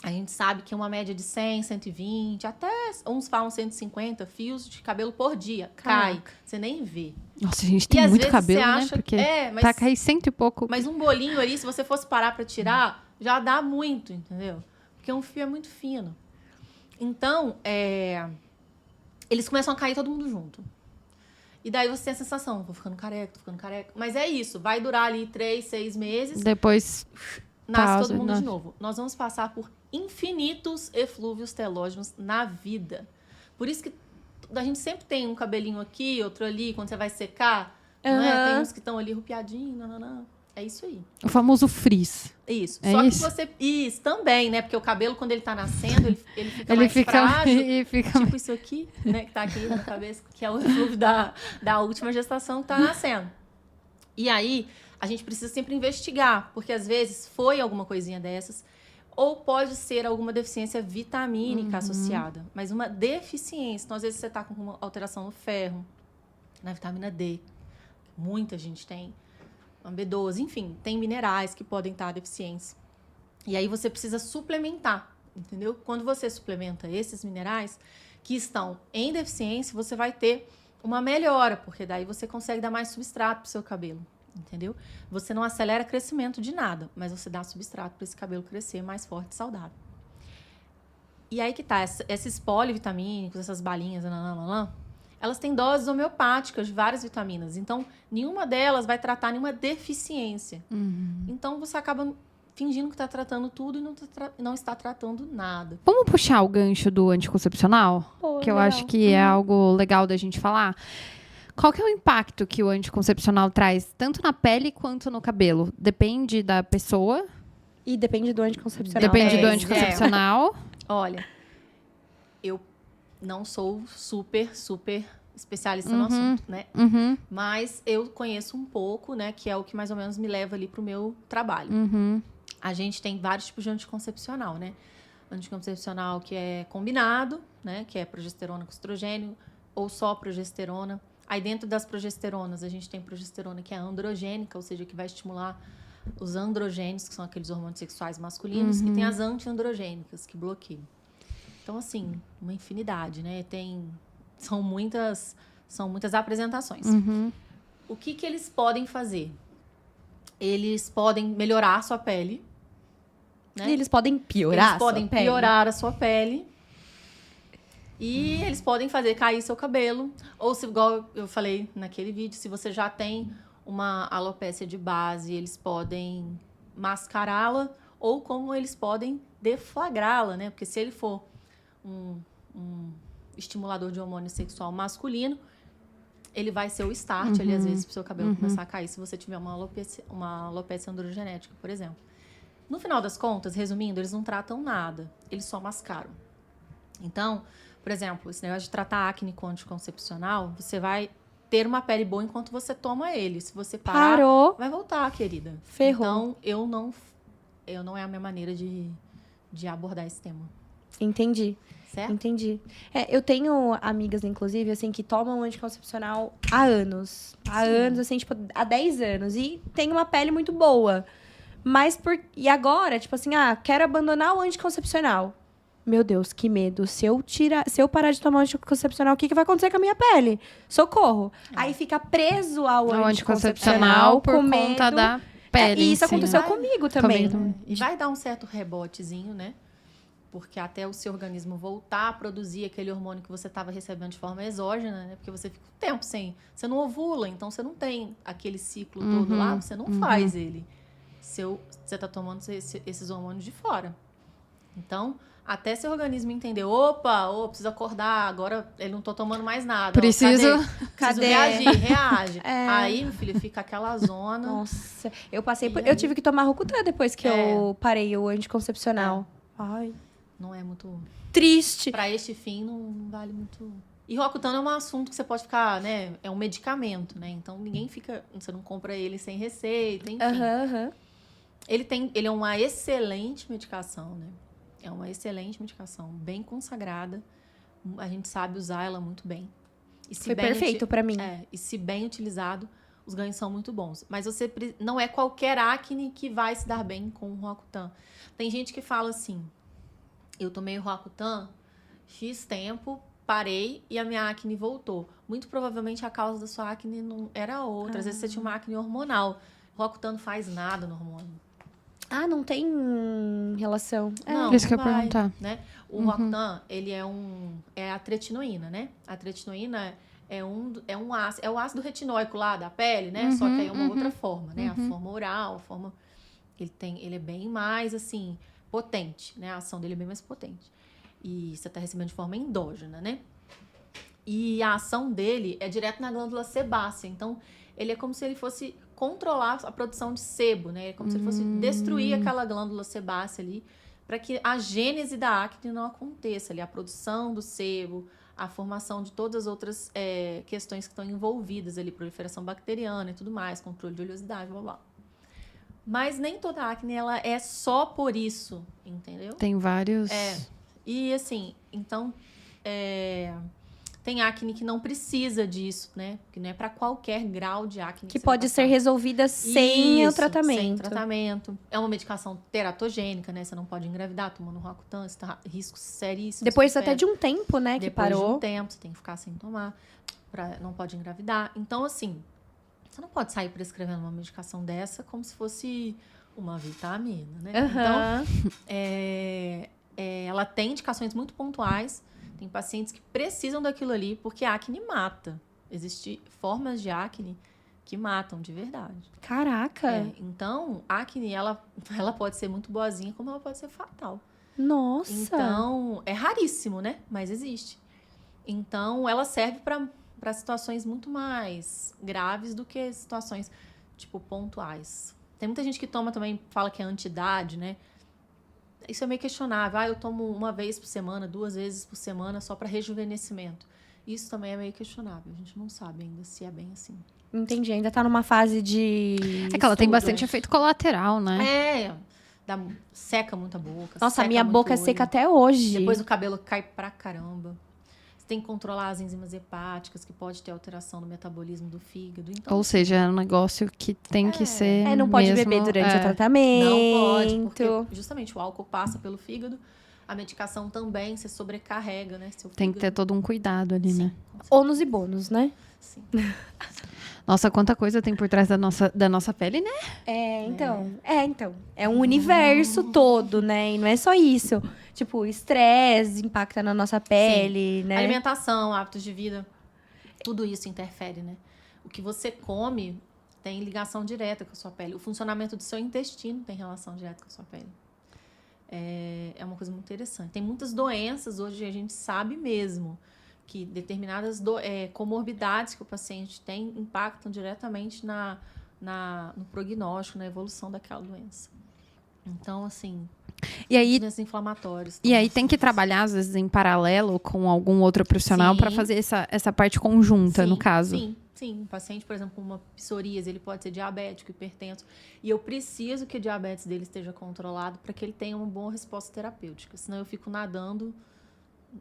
A gente sabe que é uma média de 100, 120, até uns falam 150 fios de cabelo por dia. Cai. Você nem vê. Nossa, a gente E tem às muito vezes cabelo, você né? acha... Porque mas, tá cair 100 e pouco. mas um bolinho ali, se você fosse parar pra tirar, já dá muito, entendeu? Porque um fio é muito fino. Então, eles começam a cair todo mundo junto. E daí você tem a sensação, tô ficando careca. Mas é isso, vai durar ali 3, 6 meses, Depois nasce pausa, todo mundo nasce. de novo. Nós vamos passar por infinitos eflúvios telógenos na vida. Por isso que a gente sempre tem um cabelinho aqui, outro ali, quando você vai secar, não é? Tem uns que estão ali rupiadinhos, não. É isso aí. o famoso frizz. Isso. É Só isso? que você... Isso, também, né? Porque o cabelo, quando ele tá nascendo, ele fica Ele mais fica frágil. e fica Tipo isso aqui, né? Que tá aqui na cabeça, que é o eflúvio da última gestação que tá nascendo. E aí, a gente precisa sempre investigar, porque às vezes foi alguma coisinha dessas, ou pode ser alguma deficiência vitamínica associada, mas uma deficiência. Então, às vezes, você tá com uma alteração no ferro, na vitamina D, muita gente tem, uma B12, enfim, tem minerais que podem estar deficientes. E aí você precisa suplementar, entendeu? Quando você suplementa esses minerais que estão em deficiência, você vai ter uma melhora, porque daí você consegue dar mais substrato pro seu cabelo. entendeu? Você não acelera crescimento de nada, mas você dá substrato para esse cabelo crescer mais forte e saudável. E aí que tá, esses polivitamínicos, essas balinhas, elas têm doses homeopáticas de várias vitaminas. Então, nenhuma delas vai tratar nenhuma deficiência. Então, você acaba fingindo que está tratando tudo e não está tratando nada. Vamos puxar o gancho do anticoncepcional? Que eu acho que é algo legal da gente falar. Qual que é o impacto que o anticoncepcional traz, tanto na pele quanto no cabelo? Depende da pessoa. E depende do anticoncepcional. Depende do anticoncepcional. Olha, eu não sou super especialista no assunto, né? Mas eu conheço um pouco, né? Que é o que mais ou menos me leva ali pro meu trabalho. A gente tem vários tipos de anticoncepcional, né? Anticoncepcional que é combinado, né? Que é progesterona com estrogênio, ou só progesterona. Aí dentro das progesteronas, a gente tem progesterona que é androgênica, ou seja, que vai estimular os androgênios, que são aqueles hormônios sexuais masculinos, e tem as antiandrogênicas, que bloqueiam. Então, assim, uma infinidade, né? São muitas apresentações. O que eles podem fazer? Eles podem melhorar a sua pele, né? E eles podem piorar Eles podem piorar a sua pele. E eles podem fazer cair seu cabelo. Ou, se, igual eu falei naquele vídeo, se você já tem uma alopécia de base, eles podem mascará-la, ou como eles podem deflagrá-la, né? Porque se ele for um estimulador de hormônio sexual masculino, ele vai ser o start ali, às vezes, para o seu cabelo começar a cair, se você tiver uma alopécia androgenética, por exemplo. No final das contas, resumindo, eles não tratam nada, eles só mascaram. Então, por exemplo, esse negócio de tratar acne com anticoncepcional, você vai ter uma pele boa enquanto você toma ele. Se você parar, vai voltar, querida. Ferrou. Então, não é a minha maneira de abordar esse tema. Entendi. Certo? Entendi. Eu tenho amigas, inclusive, assim, que tomam anticoncepcional há anos. Há anos, assim, tipo, há 10 anos. E tem uma pele muito boa. Mas E agora, tipo assim, quero abandonar o anticoncepcional. Meu Deus, que medo. Se eu parar de tomar anticoncepcional, o que vai acontecer com a minha pele? Socorro. Aí fica preso ao anticoncepcional por conta da pele. E isso aconteceu comigo também. E vai dar um certo rebotezinho, né? Porque até o seu organismo voltar a produzir aquele hormônio que você estava recebendo de forma exógena, né? Porque você fica um tempo sem... Você não ovula, então você não tem aquele ciclo todo lá, você não faz ele. Você está tomando esses hormônios de fora. Então, até seu organismo entender, preciso acordar, agora ele não tô tomando mais nada. Preciso reagir, reage. Aí, meu filho, fica aquela zona. Nossa, eu tive que tomar Rocutan depois que eu parei o anticoncepcional. Ai... Não é muito... Triste. Para este fim, não vale muito... E Rocutan é um assunto que você pode ficar, né? É um medicamento, né? Então, ninguém fica... Você não compra ele sem receita, enfim. Ele é uma excelente medicação, né? É uma excelente medicação, bem consagrada. A gente sabe usar ela muito bem. Foi perfeito para mim. E se bem utilizado, os ganhos são muito bons. Mas não é qualquer acne que vai se dar bem com o Rocutan. Tem gente que fala assim... Eu tomei o Rocutan, X tempo, parei e a minha acne voltou. Muito provavelmente a causa da sua acne não era outra. Às vezes você tinha uma acne hormonal. O Rocutan não faz nada no hormônio. Não tem relação. Não, isso que eu ia perguntar. Né? O Rocutan, ele é a tretinoína, né? A tretinoína é o ácido retinóico lá da pele, né? Só que aí é uma outra forma, né? A forma oral, ele é bem mais, assim... potente, né? A ação dele é bem mais potente. E você está recebendo de forma endógena, né? E a ação dele é direto na glândula sebácea. Então, ele é como se ele fosse controlar a produção de sebo, né? É como se ele fosse destruir aquela glândula sebácea ali, para que a gênese da acne não aconteça ali. A produção do sebo, a formação de todas as outras questões que estão envolvidas ali, proliferação bacteriana e tudo mais, controle de oleosidade, blá, blá. Mas nem toda acne, ela é só por isso, entendeu? Tem vários... E assim, então, tem acne que não precisa disso, né? Que não é para qualquer grau de acne. Que pode ser resolvida sem o tratamento. Sem tratamento. É uma medicação teratogênica, né? Você não pode engravidar tomando Rocutan, você tá riscos seríssimos. Depois até de um tempo, né? Que parou. Depois de um tempo, você tem que ficar sem tomar. Não pode engravidar. Então, assim... Você não pode sair prescrevendo uma medicação dessa como se fosse uma vitamina, né? Uhum. Então, ela tem indicações muito pontuais. Tem pacientes que precisam daquilo ali porque a acne mata. Existem formas de acne que matam de verdade. Caraca! Então, a acne, ela pode ser muito boazinha, como ela pode ser fatal. Nossa! Então, é raríssimo, né? Mas existe. Então, ela serve para situações muito mais graves do que situações, tipo, pontuais. Tem muita gente que toma também, fala que é anti-idade, né? Isso é meio questionável. Eu tomo 1 vez por semana, 2 vezes por semana, só para rejuvenescimento. Isso também é meio questionável. A gente não sabe ainda se é bem assim. Entendi. Ainda tá numa fase de... É que ela tem bastante efeito colateral, né? Seca muito a boca. Nossa, a minha boca é seca até hoje. Depois o cabelo cai pra caramba. Você tem que controlar as enzimas hepáticas, que pode ter alteração no metabolismo do fígado. Então, ou seja, é um negócio que tem que ser não pode mesmo, beber durante o tratamento. Não pode, porque justamente o álcool passa pelo fígado. A medicação também se sobrecarrega, né? Tem que ter todo um cuidado ali, né? Ônus e bônus, né? Sim. Nossa, quanta coisa tem por trás da nossa pele, né? Então. É um universo todo, né? E não é só isso. Tipo, o estresse impacta na nossa pele, né? Alimentação, hábitos de vida, tudo isso interfere, né? O que você come tem ligação direta com a sua pele. O funcionamento do seu intestino tem relação direta com a sua pele. É uma coisa muito interessante. Tem muitas doenças, hoje a gente sabe mesmo, que determinadas comorbidades que o paciente tem impactam diretamente no prognóstico, na evolução daquela doença. Então, assim, e aí, doenças inflamatórias. E aí tem que trabalhar, às vezes, em paralelo com algum outro profissional para fazer essa parte conjunta, no caso. Sim. Um paciente, por exemplo, com uma psoríase, ele pode ser diabético, hipertenso. E eu preciso que o diabetes dele esteja controlado para que ele tenha uma boa resposta terapêutica. Senão eu fico nadando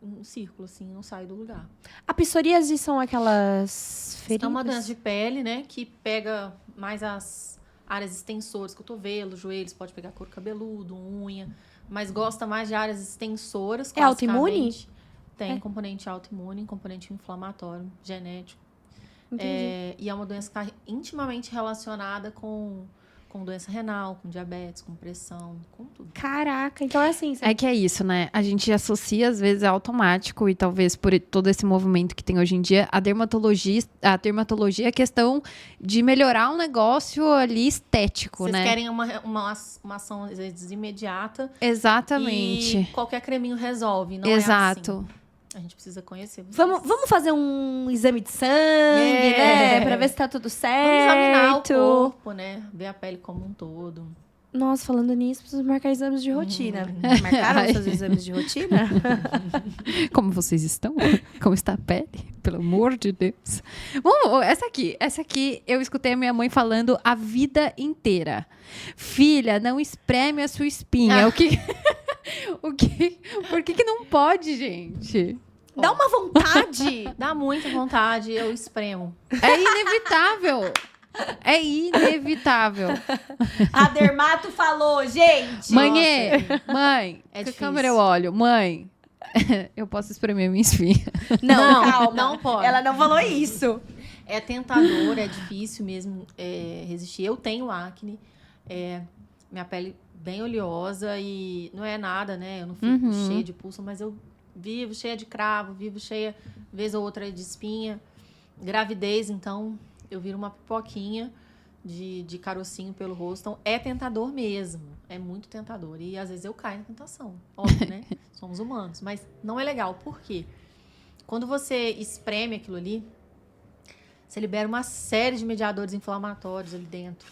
um círculo, assim, não saio do lugar. A psoríase são aquelas feridas? É uma doença de pele, né? Que pega mais as áreas extensoras, cotovelo, joelhos, pode pegar couro cabeludo, unha. Mas gosta mais de áreas extensoras, É autoimune? Tem componente autoimune, componente inflamatório, genético. E é uma doença que está intimamente relacionada com doença renal, com diabetes, com pressão, com tudo. Caraca, então é assim... É que é isso, né? A gente associa, às vezes, automático e talvez por todo esse movimento que tem hoje em dia, a dermatologia é questão de melhorar um negócio ali estético, né? Vocês querem uma ação, às vezes, imediata. Exatamente. E qualquer creminho resolve, não Exato. É assim. A gente precisa conhecer vocês. Vamos fazer um exame de sangue, né? Pra ver se tá tudo certo. Vamos examinar o corpo, né? Ver a pele como um todo. Nossa, falando nisso, preciso marcar exames de rotina. Marcaram seus exames de rotina? Como vocês estão? Como está a pele? Pelo amor de Deus. Essa aqui eu escutei a minha mãe falando a vida inteira. Filha, não espreme a sua espinha. Por que não pode, gente? Dá uma vontade. Dá muita vontade, eu espremo. É inevitável. É inevitável. A dermato falou, gente. Mãe, é difícil. câmera eu olho. Mãe, eu posso espremer minha espinha. Não, calma. Não pode. Ela não falou isso. É tentador, é difícil mesmo resistir. Eu tenho acne, minha pele bem oleosa e não é nada, né? Eu não fico cheia de pulso, mas eu vivo cheia de cravo, vivo cheia, vez ou outra, de espinha. Gravidez, então, eu viro uma pipoquinha de carocinho pelo rosto. Então, é tentador mesmo. É muito tentador. E, às vezes, eu caio na tentação. Óbvio, né? Somos humanos. Mas não é legal. Por quê? Quando você espreme aquilo ali, você libera uma série de mediadores inflamatórios ali dentro.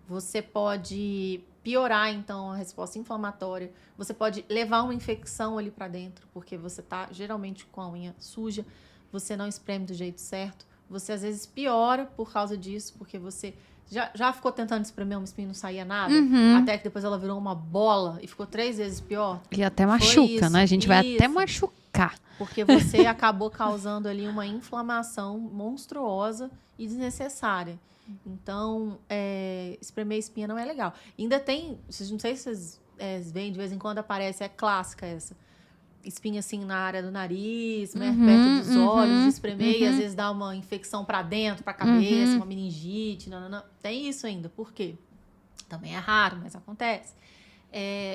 Você pode piorar, então, a resposta inflamatória. Você pode levar uma infecção ali para dentro, porque você tá geralmente com a unha suja, você não espreme do jeito certo. Você, às vezes, piora por causa disso, porque você já ficou tentando espremer uma espinha e não saía nada, até que depois ela virou uma bola e ficou 3 vezes pior. E até machuca, né? A gente vai até machucar. Porque você acabou causando ali uma inflamação monstruosa e desnecessária. Então, espremer espinha não é legal. Ainda tem, não sei se vocês veem, de vez em quando aparece, é clássica essa. espinha assim na área do nariz, né? Perto dos olhos, espremer e às vezes dá uma infecção pra dentro, pra cabeça, uma meningite, não. Tem isso ainda. Por quê? Também é raro, mas acontece.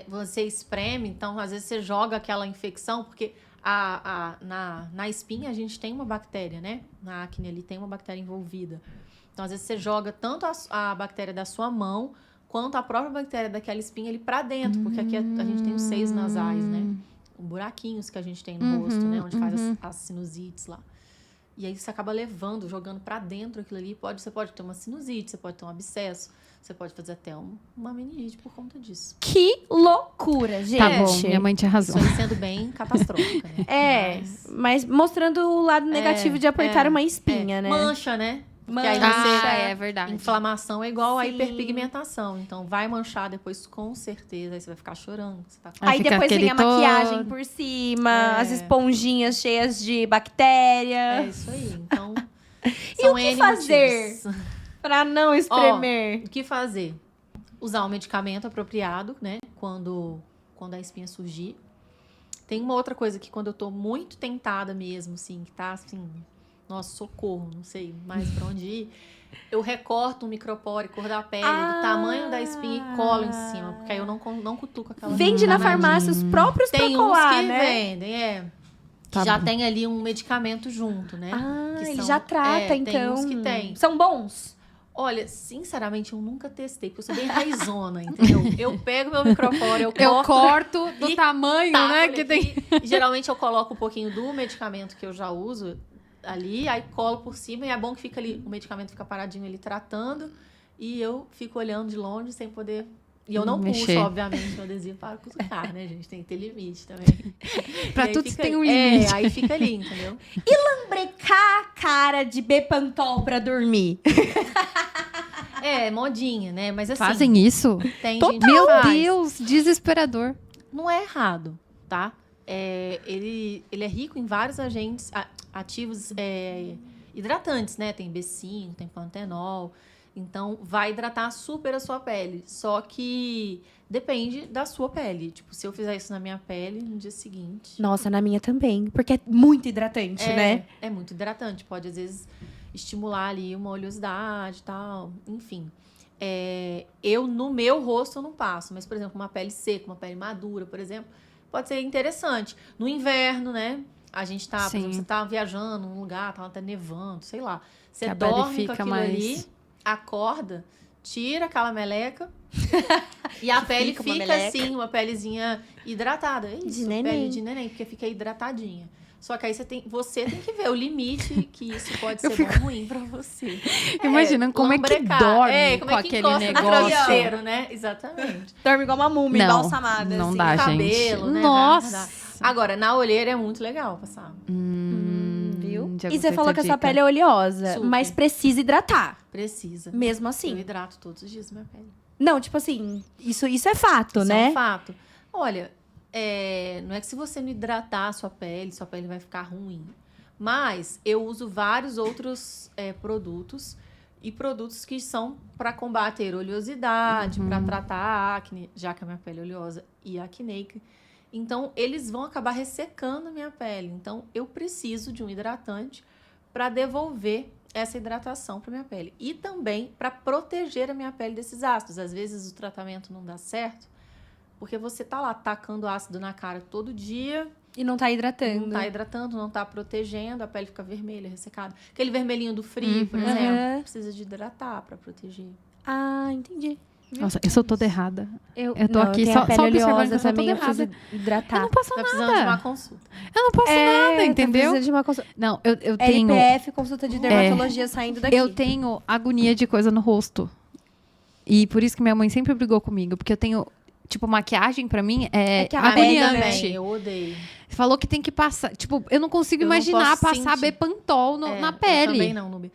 Você espreme, então às vezes você joga aquela infecção, porque na espinha a gente tem uma bactéria, né? Na acne ali tem uma bactéria envolvida. Então às vezes você joga tanto a bactéria da sua mão, quanto a própria bactéria daquela espinha ali pra dentro, porque aqui a gente tem os seios nasais, né? Buraquinhos que a gente tem no rosto, né? Onde faz as sinusites lá. E aí você acaba levando, jogando pra dentro aquilo ali. Você pode ter uma sinusite, você pode ter um abscesso, você pode fazer até uma meningite por conta disso. Que loucura, gente. Tá bom, minha mãe tinha razão. Isso aí sendo bem catastrófica, né? Mas mostrando o lado negativo de apertar uma espinha, né? Mancha, né? Porque aí é verdade. Inflamação é igual a hiperpigmentação. Então, vai manchar depois, com certeza. Aí você vai ficar chorando. Você tá com... Aí depois vem a maquiagem por cima, as esponjinhas cheias de bactéria. É isso aí. Então, e o que fazer pra não espremer? O que fazer? Usar um medicamento apropriado, né? Quando a espinha surgir. Tem uma outra coisa que quando eu tô muito tentada mesmo, assim, que tá assim... Nossa, socorro, não sei mais pra onde ir. Eu recorto um micropore, cor da pele, do tamanho da espinha e colo em cima. Porque aí eu não cutuco aquela... Vende na farmácia os próprios pra colar, tem uns que né? vendem, que já tem ali um medicamento junto, né? Ele já trata, então. Tem uns que tem. São bons? Olha, sinceramente, eu nunca testei, porque eu sou bem raizona, entendeu? Eu pego meu micropore, eu corto do tamanho, né? Que tem... Geralmente eu coloco um pouquinho do medicamento que eu já uso ali, aí colo por cima, e é bom que fica ali, o medicamento fica paradinho ali tratando, e eu fico olhando de longe sem poder... E eu não puxo, obviamente, o adesivo para cutucar, né, gente? Tem que ter limite também. Pra tudo tem um limite. Aí fica ali, entendeu? E lambrecar a cara de Bepantol pra dormir? Modinha, né? Mas assim... Fazem isso? Tem gente que Meu Deus, desesperador. Não é errado, tá? Ele é rico em vários agentes ativos hidratantes, né? Tem B5, tem pantenol. Então, vai hidratar super a sua pele. Só que depende da sua pele. Tipo, se eu fizer isso na minha pele, no dia seguinte... Nossa, na minha também. Porque é muito hidratante, né? É muito hidratante. Pode, às vezes, estimular ali uma oleosidade e tal. Enfim. No meu rosto, eu não passo. Mas, por exemplo, uma pele seca, uma pele madura, por exemplo... Pode ser interessante. No inverno, né? A gente tá, por exemplo, você tá viajando num lugar, tá até nevando, sei lá. Você dorme com aquilo ali, acorda, tira aquela meleca e a pele fica assim, uma pelezinha hidratada. É isso, pele de neném, porque fica hidratadinha. Só que aí você tem que ver o limite que isso pode ser bom ou ruim pra você. Imaginando como é que dorme com aquele negócio. Né? Exatamente. Dorme igual uma múmia, embalsamada. Não assim. dá, cabelo, gente. Né? Nossa! Agora, na olheira é muito legal passar. Viu? E você falou que a sua pele é oleosa, mas precisa hidratar. Precisa. Mesmo assim. Eu hidrato todos os dias minha pele. Não, tipo assim, isso é fato, né? Isso é um fato. Olha... não é que se você não hidratar a sua pele vai ficar ruim. Mas eu uso vários outros produtos e produtos que são para combater oleosidade, para tratar a acne, já que a minha pele é oleosa e acneica. Então, eles vão acabar ressecando a minha pele. Então, eu preciso de um hidratante para devolver essa hidratação para minha pele. E também para proteger a minha pele desses ácidos. Às vezes, o tratamento não dá certo. Porque você tá lá tacando ácido na cara todo dia. E não tá hidratando. Não tá hidratando, não tá protegendo, a pele fica vermelha, ressecada. Aquele vermelhinho do frio, por exemplo, precisa de hidratar pra proteger. Ah, entendi. Nossa, eu sou toda errada. Eu tô não, aqui eu só observando que eu sou também, toda errada. Eu preciso hidratar. Eu não passo Tá nada. precisando de uma consulta. Eu não passo nada, entendeu? Precisa de uma consulta. Não, eu tenho... LPF, consulta de dermatologia saindo daqui. Eu tenho agonia de coisa no rosto. E por isso que minha mãe sempre brigou comigo. Porque eu tenho... Tipo, maquiagem pra mim é que a agoniante. Eu odeio. Falou que tem que passar... Tipo, eu não consigo imaginar passar Bepantol na pele. Eu também não, Nubi.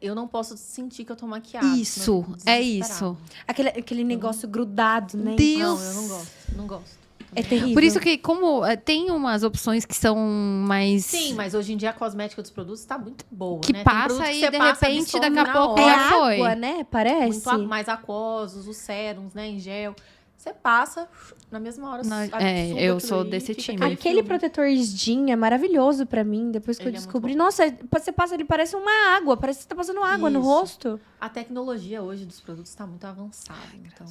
Eu não posso sentir que eu tô maquiada. Isso, é isso. Aquele negócio grudado, né? Deus. Não, eu não gosto. Não gosto. É terrível. Por isso que, como tem umas opções que são mais... Sim, mas hoje em dia a cosmética dos produtos tá muito boa, que né? passa e, de repente, daqui a pouco é já foi. água, né? Parece. Muito mais aquosos, os sérums, né? Em gel. você passa, na mesma hora... eu sou desse time. Aquele protetor Skin é maravilhoso pra mim, depois que eu descobri. Nossa, você passa, ele parece uma água, parece que você tá passando água no rosto. A tecnologia hoje dos produtos tá muito avançada, então...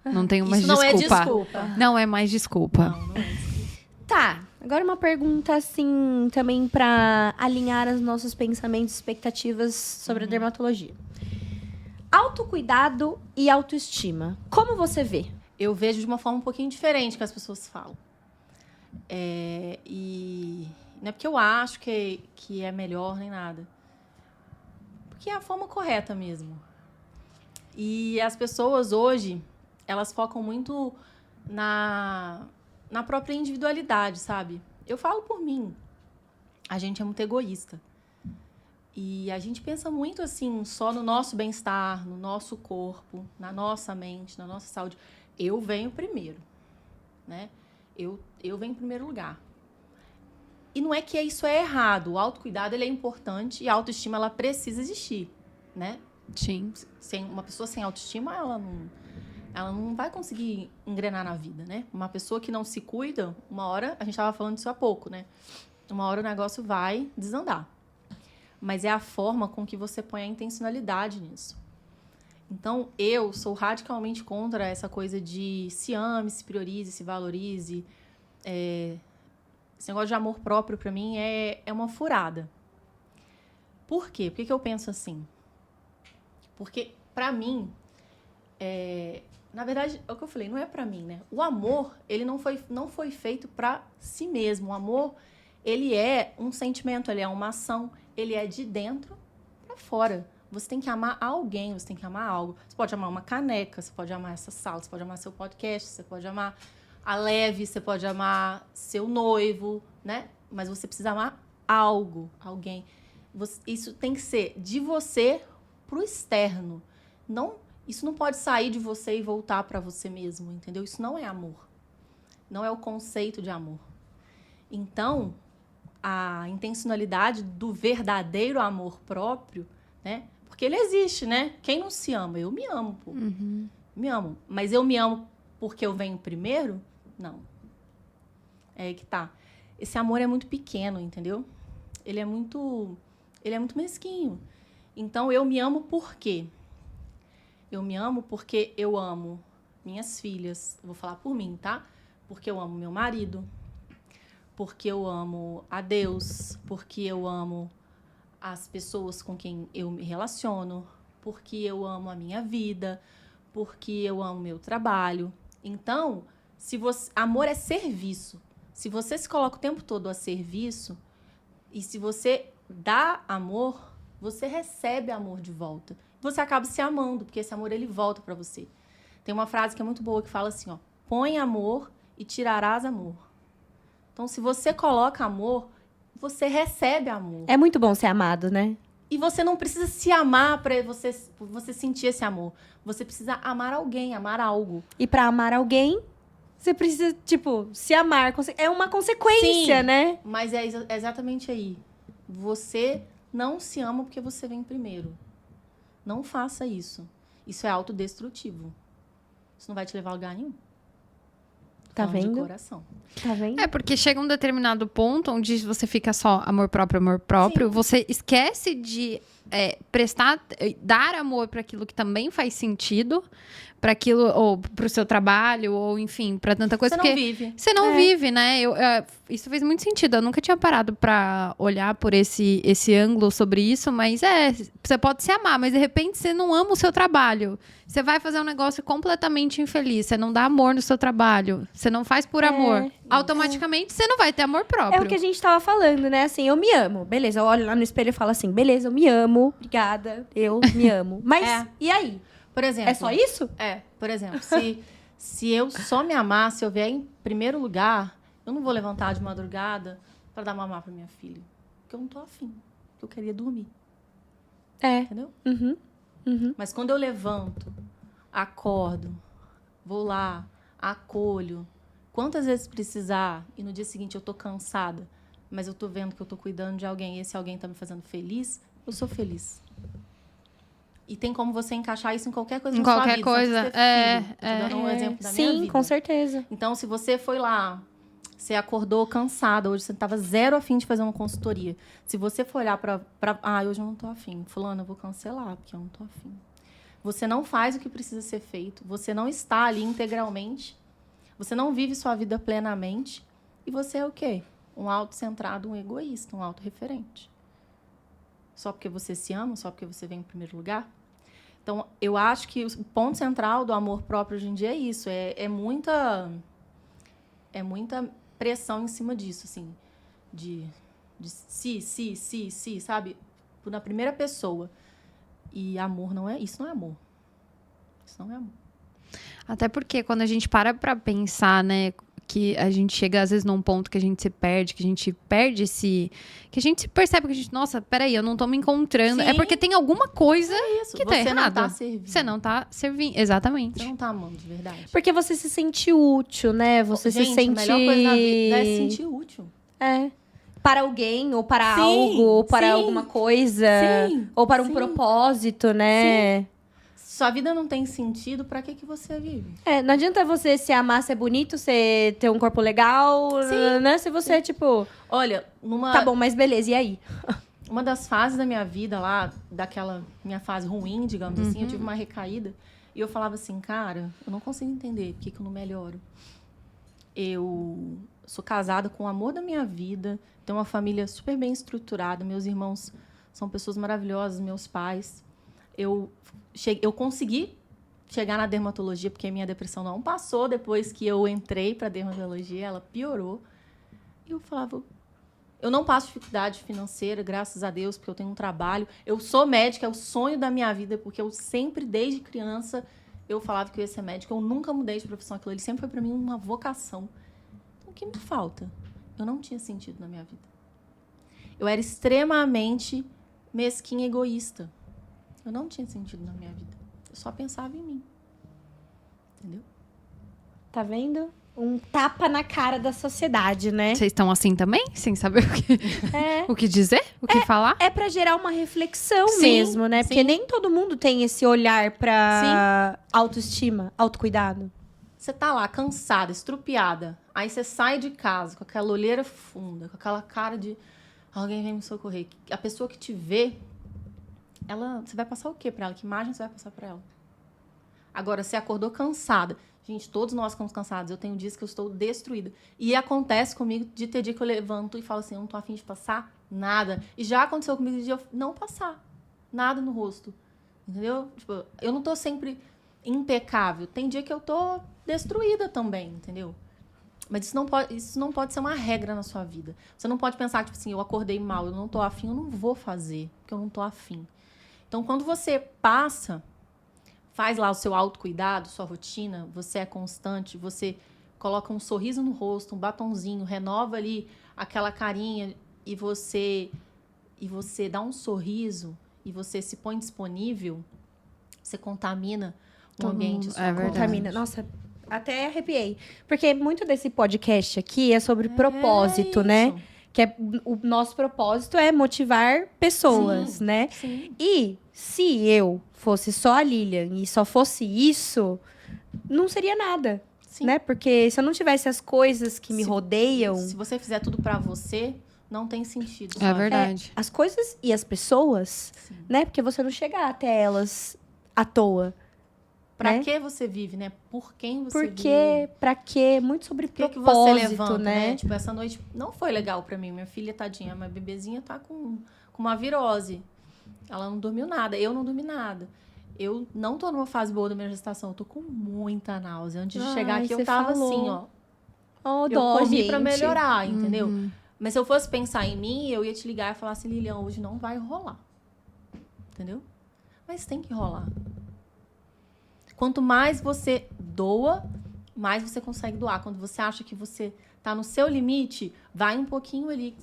Não tenho mais desculpa. Não é desculpa. Não é mais desculpa. Não é desculpa. Tá, agora uma pergunta, assim, também pra alinhar os nossos pensamentos e expectativas sobre a dermatologia. Autocuidado e autoestima. Como você vê? Eu vejo de uma forma um pouquinho diferente que as pessoas falam. E não é porque eu acho que é melhor nem nada. Porque é a forma correta mesmo. E as pessoas hoje, elas focam muito na própria individualidade, sabe? Eu falo por mim. A gente é muito egoísta. E a gente pensa muito, assim, só no nosso bem-estar, no nosso corpo, na nossa mente, na nossa saúde. Eu venho primeiro, né? Eu venho em primeiro lugar. E não é que isso é errado. O autocuidado, ele é importante e a autoestima, ela precisa existir, né? Sim. Uma pessoa sem autoestima, ela não vai conseguir engrenar na vida, né? Uma pessoa que não se cuida, uma hora, a gente estava falando disso há pouco, né? Uma hora o negócio vai desandar. Mas é a forma com que você põe a intencionalidade nisso. Então, eu sou radicalmente contra essa coisa de se ame, se priorize, se valorize. Esse negócio de amor próprio, para mim, é uma furada. Por quê? Por que eu penso assim? Porque, para mim, na verdade, é o que eu falei, não é para mim, né? O amor, ele não foi feito para si mesmo. O amor, ele é um sentimento, ele é uma ação, ele é de dentro para fora. Você tem que amar alguém, você tem que amar algo. Você pode amar uma caneca, você pode amar essa sala, você pode amar seu podcast, você pode amar a Leve, você pode amar seu noivo, né? Mas você precisa amar algo, alguém. Isso tem que ser de você pro externo. Isso não pode sair de você e voltar para você mesmo, entendeu? Isso não é amor. Não é o conceito de amor. Então, a intencionalidade do verdadeiro amor próprio, né? Porque ele existe, né? Quem não se ama? Eu me amo, pô. Uhum. Me amo. Mas eu me amo porque eu venho primeiro? Não. É aí que tá. Esse amor é muito pequeno, entendeu? Ele é muito mesquinho. Então, eu me amo por quê? Eu me amo porque eu amo minhas filhas. Eu vou falar por mim, tá? Porque eu amo meu marido. Porque eu amo a Deus. Porque eu amo as pessoas com quem eu me relaciono, porque eu amo a minha vida, porque eu amo meu trabalho. Então, amor é serviço. Se você se coloca o tempo todo a serviço, e se você dá amor, você recebe amor de volta. Você acaba se amando, porque esse amor, ele volta para você. Tem uma frase que é muito boa que fala assim, ó, põe amor e tirarás amor. Então, se você coloca amor, você recebe amor. É muito bom ser amado, né? E você não precisa se amar para você sentir esse amor. Você precisa amar alguém, amar algo. E para amar alguém, você precisa, se amar. É uma consequência, sim, né? Mas é exatamente aí. Você não se ama porque você vem primeiro. Não faça isso. Isso é autodestrutivo. Isso não vai te levar a lugar nenhum. Tá vendo? De coração. Tá vendo? É porque chega um determinado ponto onde você fica só amor próprio, sim, você esquece de dar amor para aquilo que também faz sentido, para aquilo, ou para o seu trabalho, ou enfim, para tanta coisa. Você não vive. Você não vive, né? Isso fez muito sentido. Eu nunca tinha parado para olhar por esse ângulo sobre isso, mas você pode se amar, mas de repente você não ama o seu trabalho. Você vai fazer um negócio completamente infeliz, você não dá amor no seu trabalho, você não faz por amor. Automaticamente você não vai ter amor próprio. É o que a gente tava falando, né? Assim, eu me amo. Beleza, eu olho lá no espelho e falo assim, beleza, eu me amo, obrigada, eu me amo. Mas, e aí? Por exemplo... É só isso? Por exemplo, se eu só me amar, se eu vier em primeiro lugar, eu não vou levantar de madrugada para dar mamar para minha filha. Porque eu não tô afim. Porque eu queria dormir. Entendeu? Uhum. Mas quando eu levanto, acordo, vou lá, acolho, quantas vezes precisar, e no dia seguinte eu tô cansada, mas eu tô vendo que eu tô cuidando de alguém e esse alguém tá me fazendo feliz, eu sou feliz. E tem como você encaixar isso em qualquer coisa Em na sua qualquer vida. coisa, Não precisa ter filho. Tô dando um exemplo da minha vida. Sim, com certeza. Então, se você foi lá, você acordou cansada, hoje você estava zero afim de fazer uma consultoria. Se você for olhar para... hoje eu não tô afim. Fulano, eu vou cancelar, porque eu não tô afim. Você não faz o que precisa ser feito. Você não está ali integralmente. Você não vive sua vida plenamente. E você é o quê? Um autocentrado, um egoísta, um autorreferente. Só porque você se ama, só porque você vem em primeiro lugar. Então, eu acho que o ponto central do amor próprio hoje em dia é isso. É muita pressão em cima disso, assim. De si, sabe? Na primeira pessoa. E amor não é... Isso não é amor. Isso não é amor. Até porque quando a gente para pra pensar, né? Que a gente chega, às vezes, num ponto que a gente se perde, que a gente perde esse... Que a gente se percebe que a gente... Nossa, peraí, eu não tô me encontrando. Sim. É porque tem alguma coisa Isso, que tá você errado. não tá servindo. Você não tá servindo. Exatamente. Você não tá amando de verdade. Porque você se sente útil, né? Você Gente, se sente... a melhor coisa na vida é se sentir útil. É. Para alguém, ou para Sim, algo, ou para sim. alguma coisa. Sim, Ou para um sim. propósito, né? Sua vida não tem sentido, pra que você vive? Não adianta você se amar, ser bonito, você ter um corpo legal, Sim. né? Se você, tipo... Olha, Tá bom, mas beleza, e aí? Uma das fases da minha vida lá, daquela minha fase ruim, digamos assim, eu tive uma recaída. E eu falava assim, cara, eu não consigo entender por que eu não melhoro. Eu sou casada com o amor da minha vida, tenho uma família super bem estruturada, meus irmãos são pessoas maravilhosas, meus pais. Eu consegui chegar na dermatologia, porque a minha depressão não passou depois que eu entrei para dermatologia, ela piorou. E eu falava, eu não passo dificuldade financeira, graças a Deus, porque eu tenho um trabalho. Eu sou médica, é o sonho da minha vida, porque eu sempre, desde criança, eu falava que eu ia ser médica. Eu nunca mudei de profissão, aquilo ali sempre foi para mim uma vocação. Então, o que me falta? Eu não tinha sentido na minha vida. Eu era extremamente mesquinha e egoísta. Eu não tinha sentido na minha vida. Eu só pensava em mim. Entendeu? Tá vendo? Um tapa na cara da sociedade, né? Vocês estão assim também? Sem saber o que dizer? O que falar? É pra gerar uma reflexão Sim, mesmo, né? sim. Porque nem todo mundo tem esse olhar pra autoestima, autocuidado. Você tá lá, cansada, estrupiada. Aí você sai de casa com aquela olheira funda, com aquela cara de... Alguém vem me socorrer. A pessoa que te vê... Você vai passar o quê pra ela? Que imagem você vai passar pra ela? Agora, você acordou cansada. Gente, todos nós ficamos cansados. Eu tenho dias que eu estou destruída. E acontece comigo de ter dia que eu levanto e falo assim, eu não tô afim de passar nada. E já aconteceu comigo de eu não passar nada no rosto. Entendeu? Tipo, eu não tô sempre impecável. Tem dia que eu tô destruída também, entendeu? Mas isso não pode ser uma regra na sua vida. Você não pode pensar, tipo assim, eu acordei mal, eu não tô afim, eu não vou fazer, porque eu não tô afim. Então, quando você faz lá o seu autocuidado, sua rotina, você é constante, você coloca um sorriso no rosto, um batonzinho, renova ali aquela carinha e você dá um sorriso e você se põe disponível, você contamina o ambiente. É verdade. Contamina. Nossa, até arrepiei. Porque muito desse podcast aqui é sobre propósito, né? isso. Que o nosso propósito é motivar pessoas, né? Sim. E se eu fosse só a Lilian e só fosse isso, não seria nada, Sim. né? Porque se eu não tivesse as coisas que me rodeiam... Se você fizer tudo pra você, não tem sentido. É sabe? verdade. As coisas e as pessoas, Sim. né? Porque você não chega até elas à toa. Pra né? que você vive, né? Por quem você Por vive. quê? Pra quê? Muito sobre Por que propósito, você levanta, né? Tipo, essa noite não foi legal pra mim. Minha filha, tadinha, minha bebezinha tá com uma virose. Ela não dormiu nada. Eu não dormi nada. Eu não tô numa fase boa da minha gestação. Eu tô com muita náusea. Antes de chegar aqui, eu você tava falou. assim, ó. Oh, Eu dó, comi gente. pra melhorar, entendeu? Uhum. Mas se eu fosse pensar em mim, eu ia te ligar e falar assim, Lilian, hoje não vai rolar. Entendeu? Mas tem que rolar. Quanto mais você doa, mais você consegue doar. Quando você acha que você tá no seu limite, vai um pouquinho ali.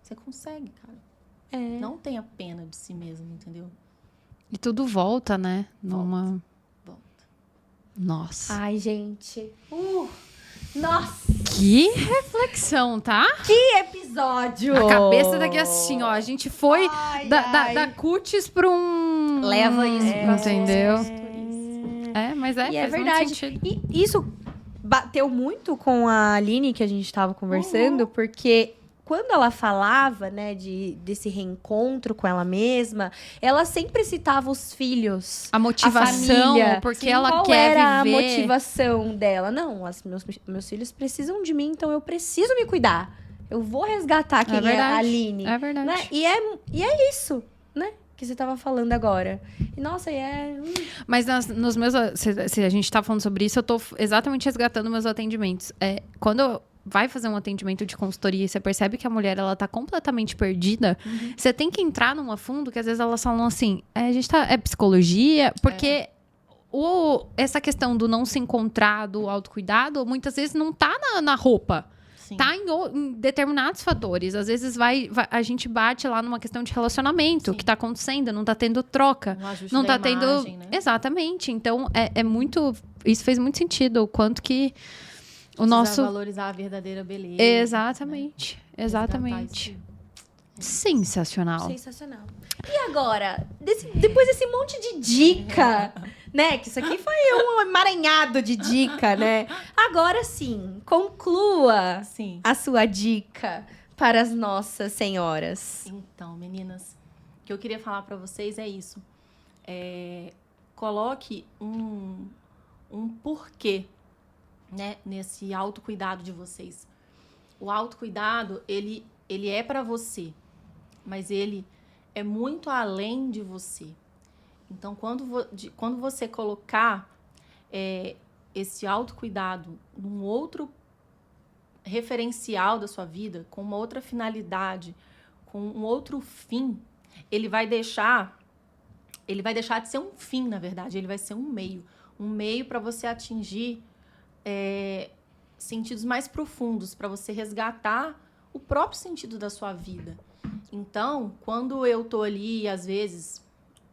Você consegue, cara. É. Não tenha pena de si mesmo, entendeu? E tudo volta, né? Volta. Nossa. Ai, gente. Nossa, Que reflexão, tá? que episódio! A cabeça daqui assim, ó. A gente foi Ai, da ai. cutis pra um leva isso pra entendeu? consultoria. Mas E é faz muito verdade. sentido. E isso bateu muito com a Aline, que a gente estava conversando, porque quando ela falava, né, desse reencontro com ela mesma, ela sempre citava os filhos. A motivação, família. porque Sim, ela qual quer era viver. a motivação dela? Não, meus filhos precisam de mim, então eu preciso me cuidar. Eu vou resgatar quem é a Aline. É verdade. Né? E é isso, né? Que você tava falando agora. E, nossa, Mas nos meus... Se a gente tá falando sobre isso, eu tô exatamente resgatando meus atendimentos. Quando vai fazer um atendimento de consultoria e você percebe que a mulher, ela tá completamente perdida, você tem que entrar num fundo que às vezes elas falam assim, a gente tá... É psicologia, porque... Essa questão do não se encontrar, do autocuidado, muitas vezes não tá na roupa. Sim. Tá em determinados fatores. Às vezes a gente bate lá numa questão de relacionamento, o que tá acontecendo, não tá tendo troca. Um ajuste Não da tá tendo. imagem, né? Exatamente. Então, é muito. Isso fez muito sentido. O quanto que o Precisa nosso. valorizar a verdadeira beleza. Exatamente. Né? Exatamente. Resgatar Sensacional. sensacional. E agora, depois desse monte de dica, né? Que isso aqui foi um emaranhado de dica, né? Agora sim, conclua Sim. a sua dica para as nossas senhoras. Então, meninas, o que eu queria falar para vocês é isso. Coloque um porquê, né, nesse autocuidado de vocês. O autocuidado, ele é para você, mas ele é muito além de você. Então, quando você colocar esse autocuidado num outro referencial da sua vida, com uma outra finalidade, com um outro fim, ele vai deixar de ser um fim, na verdade, ele vai ser um meio para você atingir sentidos mais profundos, para você resgatar o próprio sentido da sua vida. Então, quando eu tô ali, às vezes,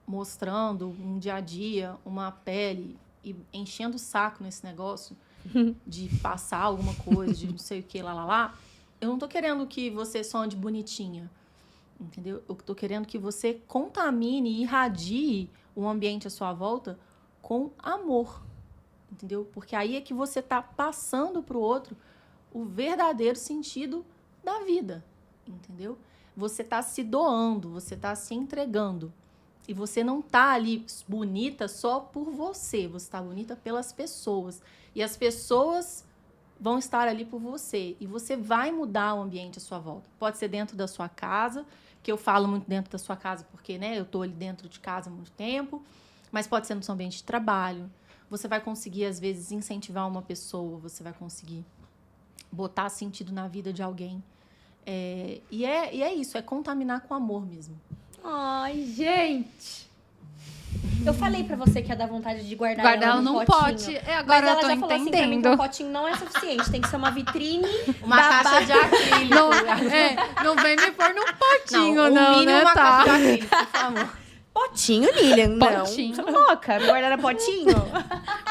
mostrando um dia a dia, uma pele, e enchendo o saco nesse negócio de passar alguma coisa, de não sei o que, lá, eu não tô querendo que você só ande bonitinha, entendeu? Eu tô querendo que você contamine e irradie o ambiente à sua volta com amor, entendeu? Porque aí é que você tá passando pro outro o verdadeiro sentido da vida, entendeu? Você tá se doando, você tá se entregando. E você não tá ali bonita só por você, você tá bonita pelas pessoas. E as pessoas vão estar ali por você. E você vai mudar o ambiente à sua volta. Pode ser dentro da sua casa, que eu falo muito dentro da sua casa, porque, né, eu tô ali dentro de casa há muito tempo. Mas pode ser no seu ambiente de trabalho. Você vai conseguir, às vezes, incentivar uma pessoa, você vai conseguir botar sentido na vida de alguém. E é isso, é contaminar com amor mesmo. Ai, gente! Eu falei pra você que ia dar vontade de guardar ela Guardar num num potinho. pote. Mas Agora ela eu tô já falou assim pra mim que um entendendo. potinho não é suficiente. Tem que ser uma vitrine. Uma caixa de acrílico. Não vem me pôr num potinho, o mínimo né? uma Tá. caixa de acrílico, por favor. Potinho, Lilian. Potinho. Não. Você é louca? Me guardar no potinho?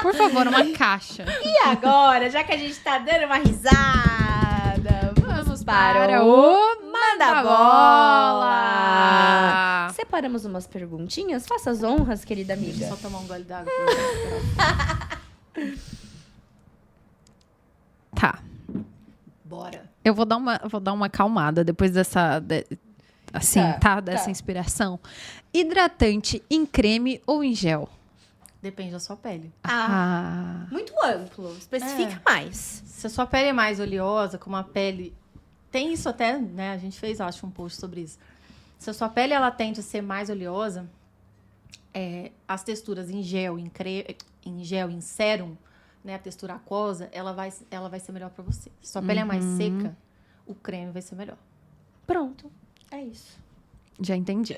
Por favor, uma caixa. E agora, já que a gente tá dando uma risada, vamos para o Manda Bola! Separamos umas perguntinhas? Faça as honras, querida Deixa amiga. eu só tomar um gole d'água. Tá. Bora. Eu vou dar uma acalmada depois dessa... Dessa tá. inspiração. Hidratante em creme ou em gel? Depende da sua pele. Muito amplo. Especifica mais. Se a sua pele é mais oleosa, com uma pele... Tem isso até, né? A gente fez, acho, um post sobre isso. Se a sua pele, ela tende a ser mais oleosa, as texturas em gel, em gel, em sérum, né? A textura aquosa, ela vai ser melhor pra você. Se a sua pele é mais seca, o creme vai ser melhor. Pronto. É isso. Já entendi.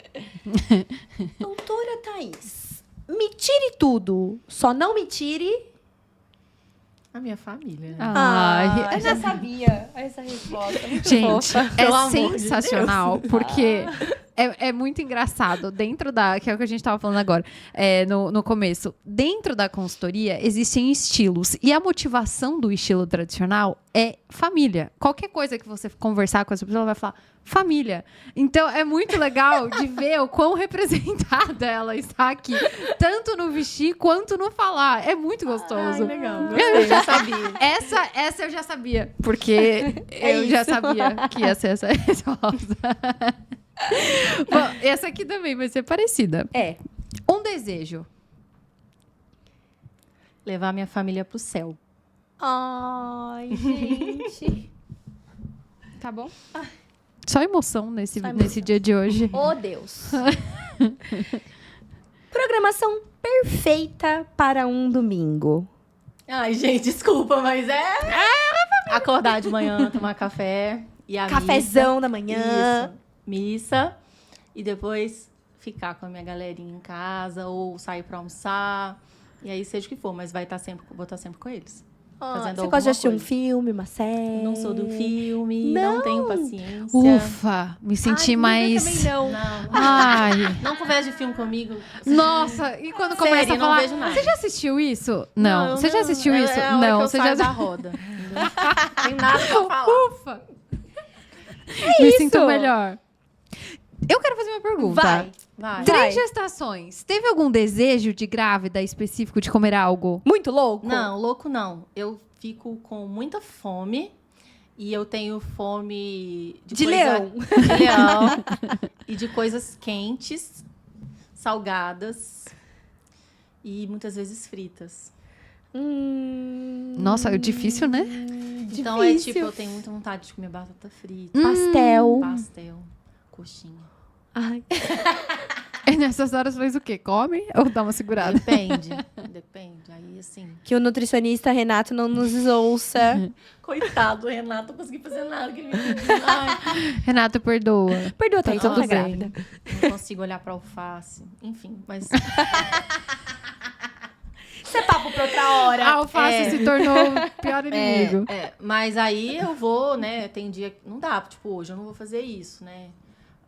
Doutora Thaís, me tire tudo. Só não me tire... A minha família. Eu já sabia essa resposta. Muito Gente, fofa. é Pelo amor de sensacional, porque É muito engraçado. Dentro da... Que é o que a gente estava falando agora, no começo. Dentro da consultoria, existem estilos. E a motivação do estilo tradicional é família. Qualquer coisa que você conversar com essa pessoa, ela vai falar família. Então, é muito legal de ver o quão representada ela está aqui. Tanto no vestir, quanto no falar. É muito gostoso. Ai, legal. Gostei, eu já sabia. Essa eu já sabia. Porque eu já sabia que ia ser essa resposta. Bom, essa aqui também vai ser parecida. Um desejo. Levar minha família pro céu. Ai, gente. Tá bom? Só emoção nesse dia de hoje. Oh, Deus. Programação perfeita para um domingo. Ai, gente, desculpa, mas acordar de manhã, tomar café e a Cafezão da manhã. Isso. Missa. E depois ficar com a minha galerinha em casa ou sair pra almoçar. E aí, seja o que for, mas vou estar sempre com eles. Você gosta de assistir um filme, uma série? Não sou do filme, não tenho paciência. Ufa, me senti mais... Eu também não. Ai. Não conversa de filme comigo. Nossa, e quando começa a não falar... vejo nada. Você já assistiu isso? Não. Você já assistiu isso? É a hora Não. que eu Você saio já... da roda. Não tem nada pra falar. Ufa. Me sinto melhor. Eu quero fazer uma pergunta. Vai. 3 gestações. Teve algum desejo de grávida específico de comer algo? Muito louco? Não, louco não. Eu fico com muita fome. E eu tenho fome de leão. De leão. E de coisas quentes, salgadas. E muitas vezes fritas. Nossa, é difícil, né? Então é tipo, eu tenho muita vontade de comer batata frita. Pastel. Coxinha. Ai. E nessas horas faz o quê? Come ou dá uma segurada? Depende. Aí, assim... Que o nutricionista Renato não nos ouça. Coitado, Renato, não consegui fazer nada que ele me pediu. Ai. Renato, perdoa. Perdoa, tá Tudo tudo bem. grávida. Não consigo olhar pra alface. Enfim, mas... Isso é papo pra outra hora. A alface se tornou o pior inimigo. Mas aí eu vou, né? Tem dia que não dá, tipo, hoje eu não vou fazer isso, né?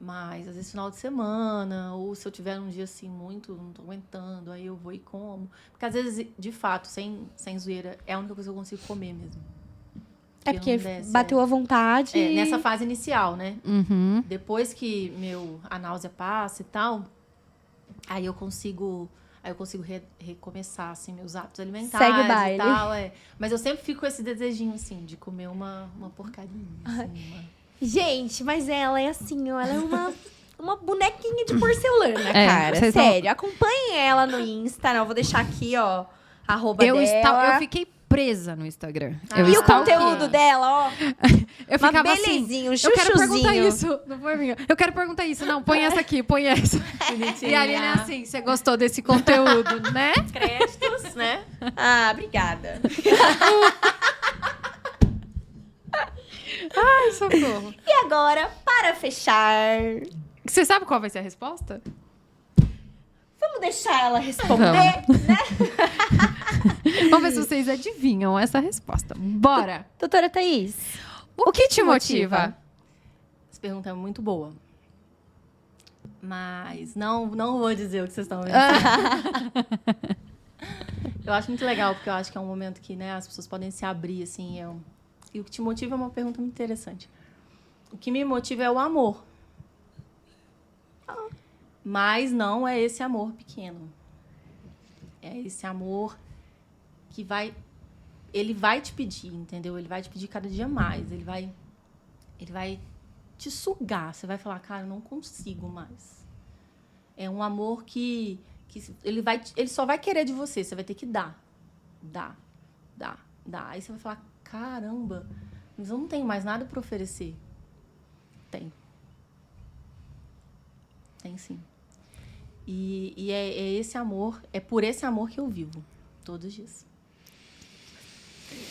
Mas às vezes final de semana, ou se eu tiver um dia assim muito, não tô aguentando, aí eu vou e como. Porque às vezes, de fato, sem zoeira, é a única coisa que eu consigo comer mesmo. Porque bateu a vontade. Nessa fase inicial, né? Uhum. Depois que a náusea passa e tal, aí eu consigo recomeçar, assim, meus hábitos alimentares. Segue o baile. E tal, Mas eu sempre fico com esse desejinho, assim, de comer uma porcaria, assim, Gente, mas ela é assim, ó. Ela é uma bonequinha de porcelana, cara. vocês Sério. Acompanhem ela no Insta. Não, eu vou deixar aqui, ó, @dela. Eu fiquei presa no Instagram. E o conteúdo dela, ó. Eu ficava uma belezinha, assim, um eu quero perguntar chuchuzinho. isso. Não foi minha. Eu quero perguntar isso. Não, põe essa aqui, põe essa. E a Aline é assim, você gostou desse conteúdo, né? Créditos, né? Ah, obrigada. Ai, socorro. E agora, para fechar... Você sabe qual vai ser a resposta? Vamos deixar ela responder, né? Vamos ver se vocês adivinham essa resposta. Bora! Doutora Thaís, O que te motiva? Essa pergunta é muito boa. Mas não vou dizer o que vocês estão vendo. Eu acho muito legal, porque eu acho que é um momento que, né, as pessoas podem se abrir, assim. E o que te motiva é uma pergunta muito interessante. O que me motiva é o amor. Mas não é esse amor pequeno. É esse amor que ele vai te pedir, entendeu? Ele vai te pedir cada dia mais. Ele vai te sugar. Você vai falar, cara, eu não consigo mais. É um amor que ele só vai querer de você. Você vai ter que dar. Aí você vai falar, caramba, mas eu não tenho mais nada para oferecer. Tem sim. E é esse amor, é por esse amor que eu vivo todos os dias.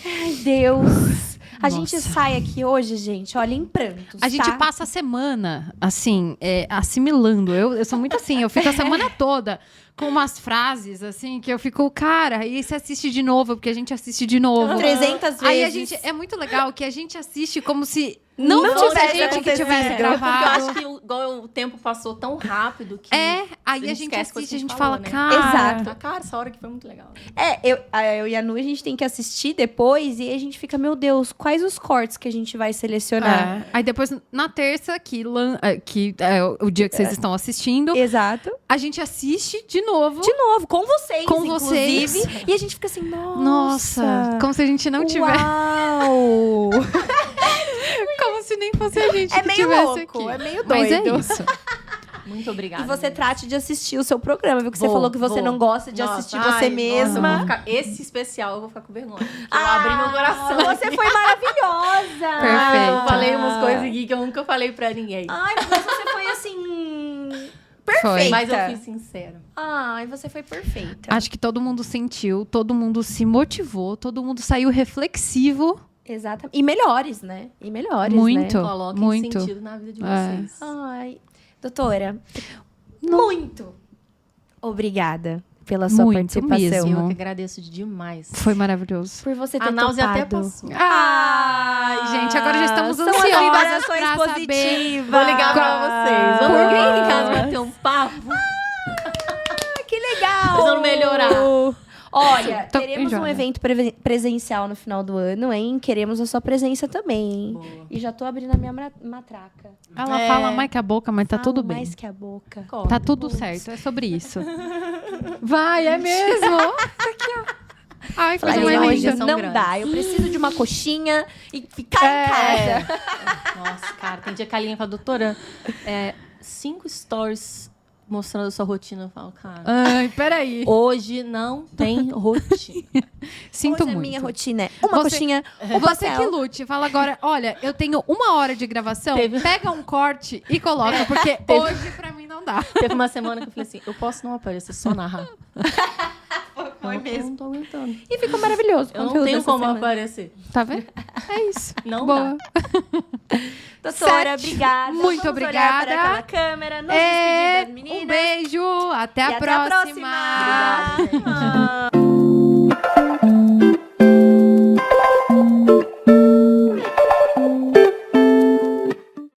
Ai, Deus. A gente sai aqui hoje, gente, olha, em prantos, A gente passa a semana, assim, assimilando. Eu sou muito assim, eu fico a semana toda com umas frases, assim, que eu fico, cara, e você assiste de novo, porque a gente assiste de novo. 300 vezes. Aí a gente, é muito legal que a gente assiste como se não fosse a gente que tivesse Porque gravado. eu acho que igual o tempo passou tão rápido que Aí a gente esquece assiste, a gente falou, fala, né? cara... Exato. Cara, essa hora que foi muito legal. Eu e a Nu, a gente tem que assistir depois e a gente fica, meu Deus, quais os cortes que a gente vai selecionar? Aí depois, na terça, que é o dia que vocês estão assistindo, Exato. a gente assiste de novo. De novo, com vocês, Com inclusive. vocês. E a gente fica assim, nossa. Como se a gente não tivesse... Uau! Como se nem fosse a gente É que meio tivesse louco, aqui. é meio Mas é doido. isso. Muito obrigada. E você gente. trate de assistir o seu programa, viu? Que você falou que você não gosta de assistir você mesma. Esse especial eu vou ficar com vergonha. Eu abri meu coração. Você foi maravilhosa! Perfeito. Eu falei umas coisas aqui que eu nunca falei pra ninguém. Ai, mas você foi assim... Perfeita. Mas eu fui sincera. Ai, você foi perfeita. Acho que todo mundo sentiu, todo mundo se motivou, todo mundo saiu reflexivo. Exatamente. E melhores, né? E melhores, Muito. né? Coloquem muito. sentido na vida de vocês. Ai, doutora, muito obrigada pela sua Muito participação. mesmo. Eu que agradeço demais. Foi maravilhoso. Por você ter A náusea topado. até passou. Ai, gente, agora já estamos São as ansiosas vibrações pra saber. positivas. Vou ligar pra vocês. Vamos vir aqui em casa bater um papo. Que legal! Precisando melhorar. Olha, Tô teremos um enjoada. evento presencial no final do ano, hein? Queremos a sua presença também, hein? Boa. E já tô abrindo a minha matraca. Ela É. fala mais que a boca, mas tá Falo tudo bem. mais que a boca. Tá tudo certo, é sobre isso. Vai, é mesmo? Aqui, ó. Ai, Fazer coisa Falei, uma mais hoje linda. injeção não grande. dá. Eu preciso de uma coxinha e ficar em casa. Nossa, cara, tem dia que a Aline fala, doutora, 5 stories mostrando a sua rotina. Eu falo, cara, Ai, peraí. hoje não tem rotina. Sinto Hoje muito. a minha rotina é uma Você- coxinha, Ou você que lute. Fala agora, olha, eu tenho 1 hora de gravação, Teve- pega um corte e coloca, porque hoje pra mim não dá. Teve uma semana que eu falei assim, eu posso não aparecer, só narrar. Foi Eu não tô aguentando. E ficou maravilhoso. o Eu não conteúdo tenho dessa como semana. aparecer. Tá vendo? É isso. Não Boa. Doutora, 7. obrigada. Muito Vamos olhar obrigada. para aquela câmera. Nos despedir das meninas. Um beijo. Até a E até a próxima. próxima. Obrigada, gente. Ah.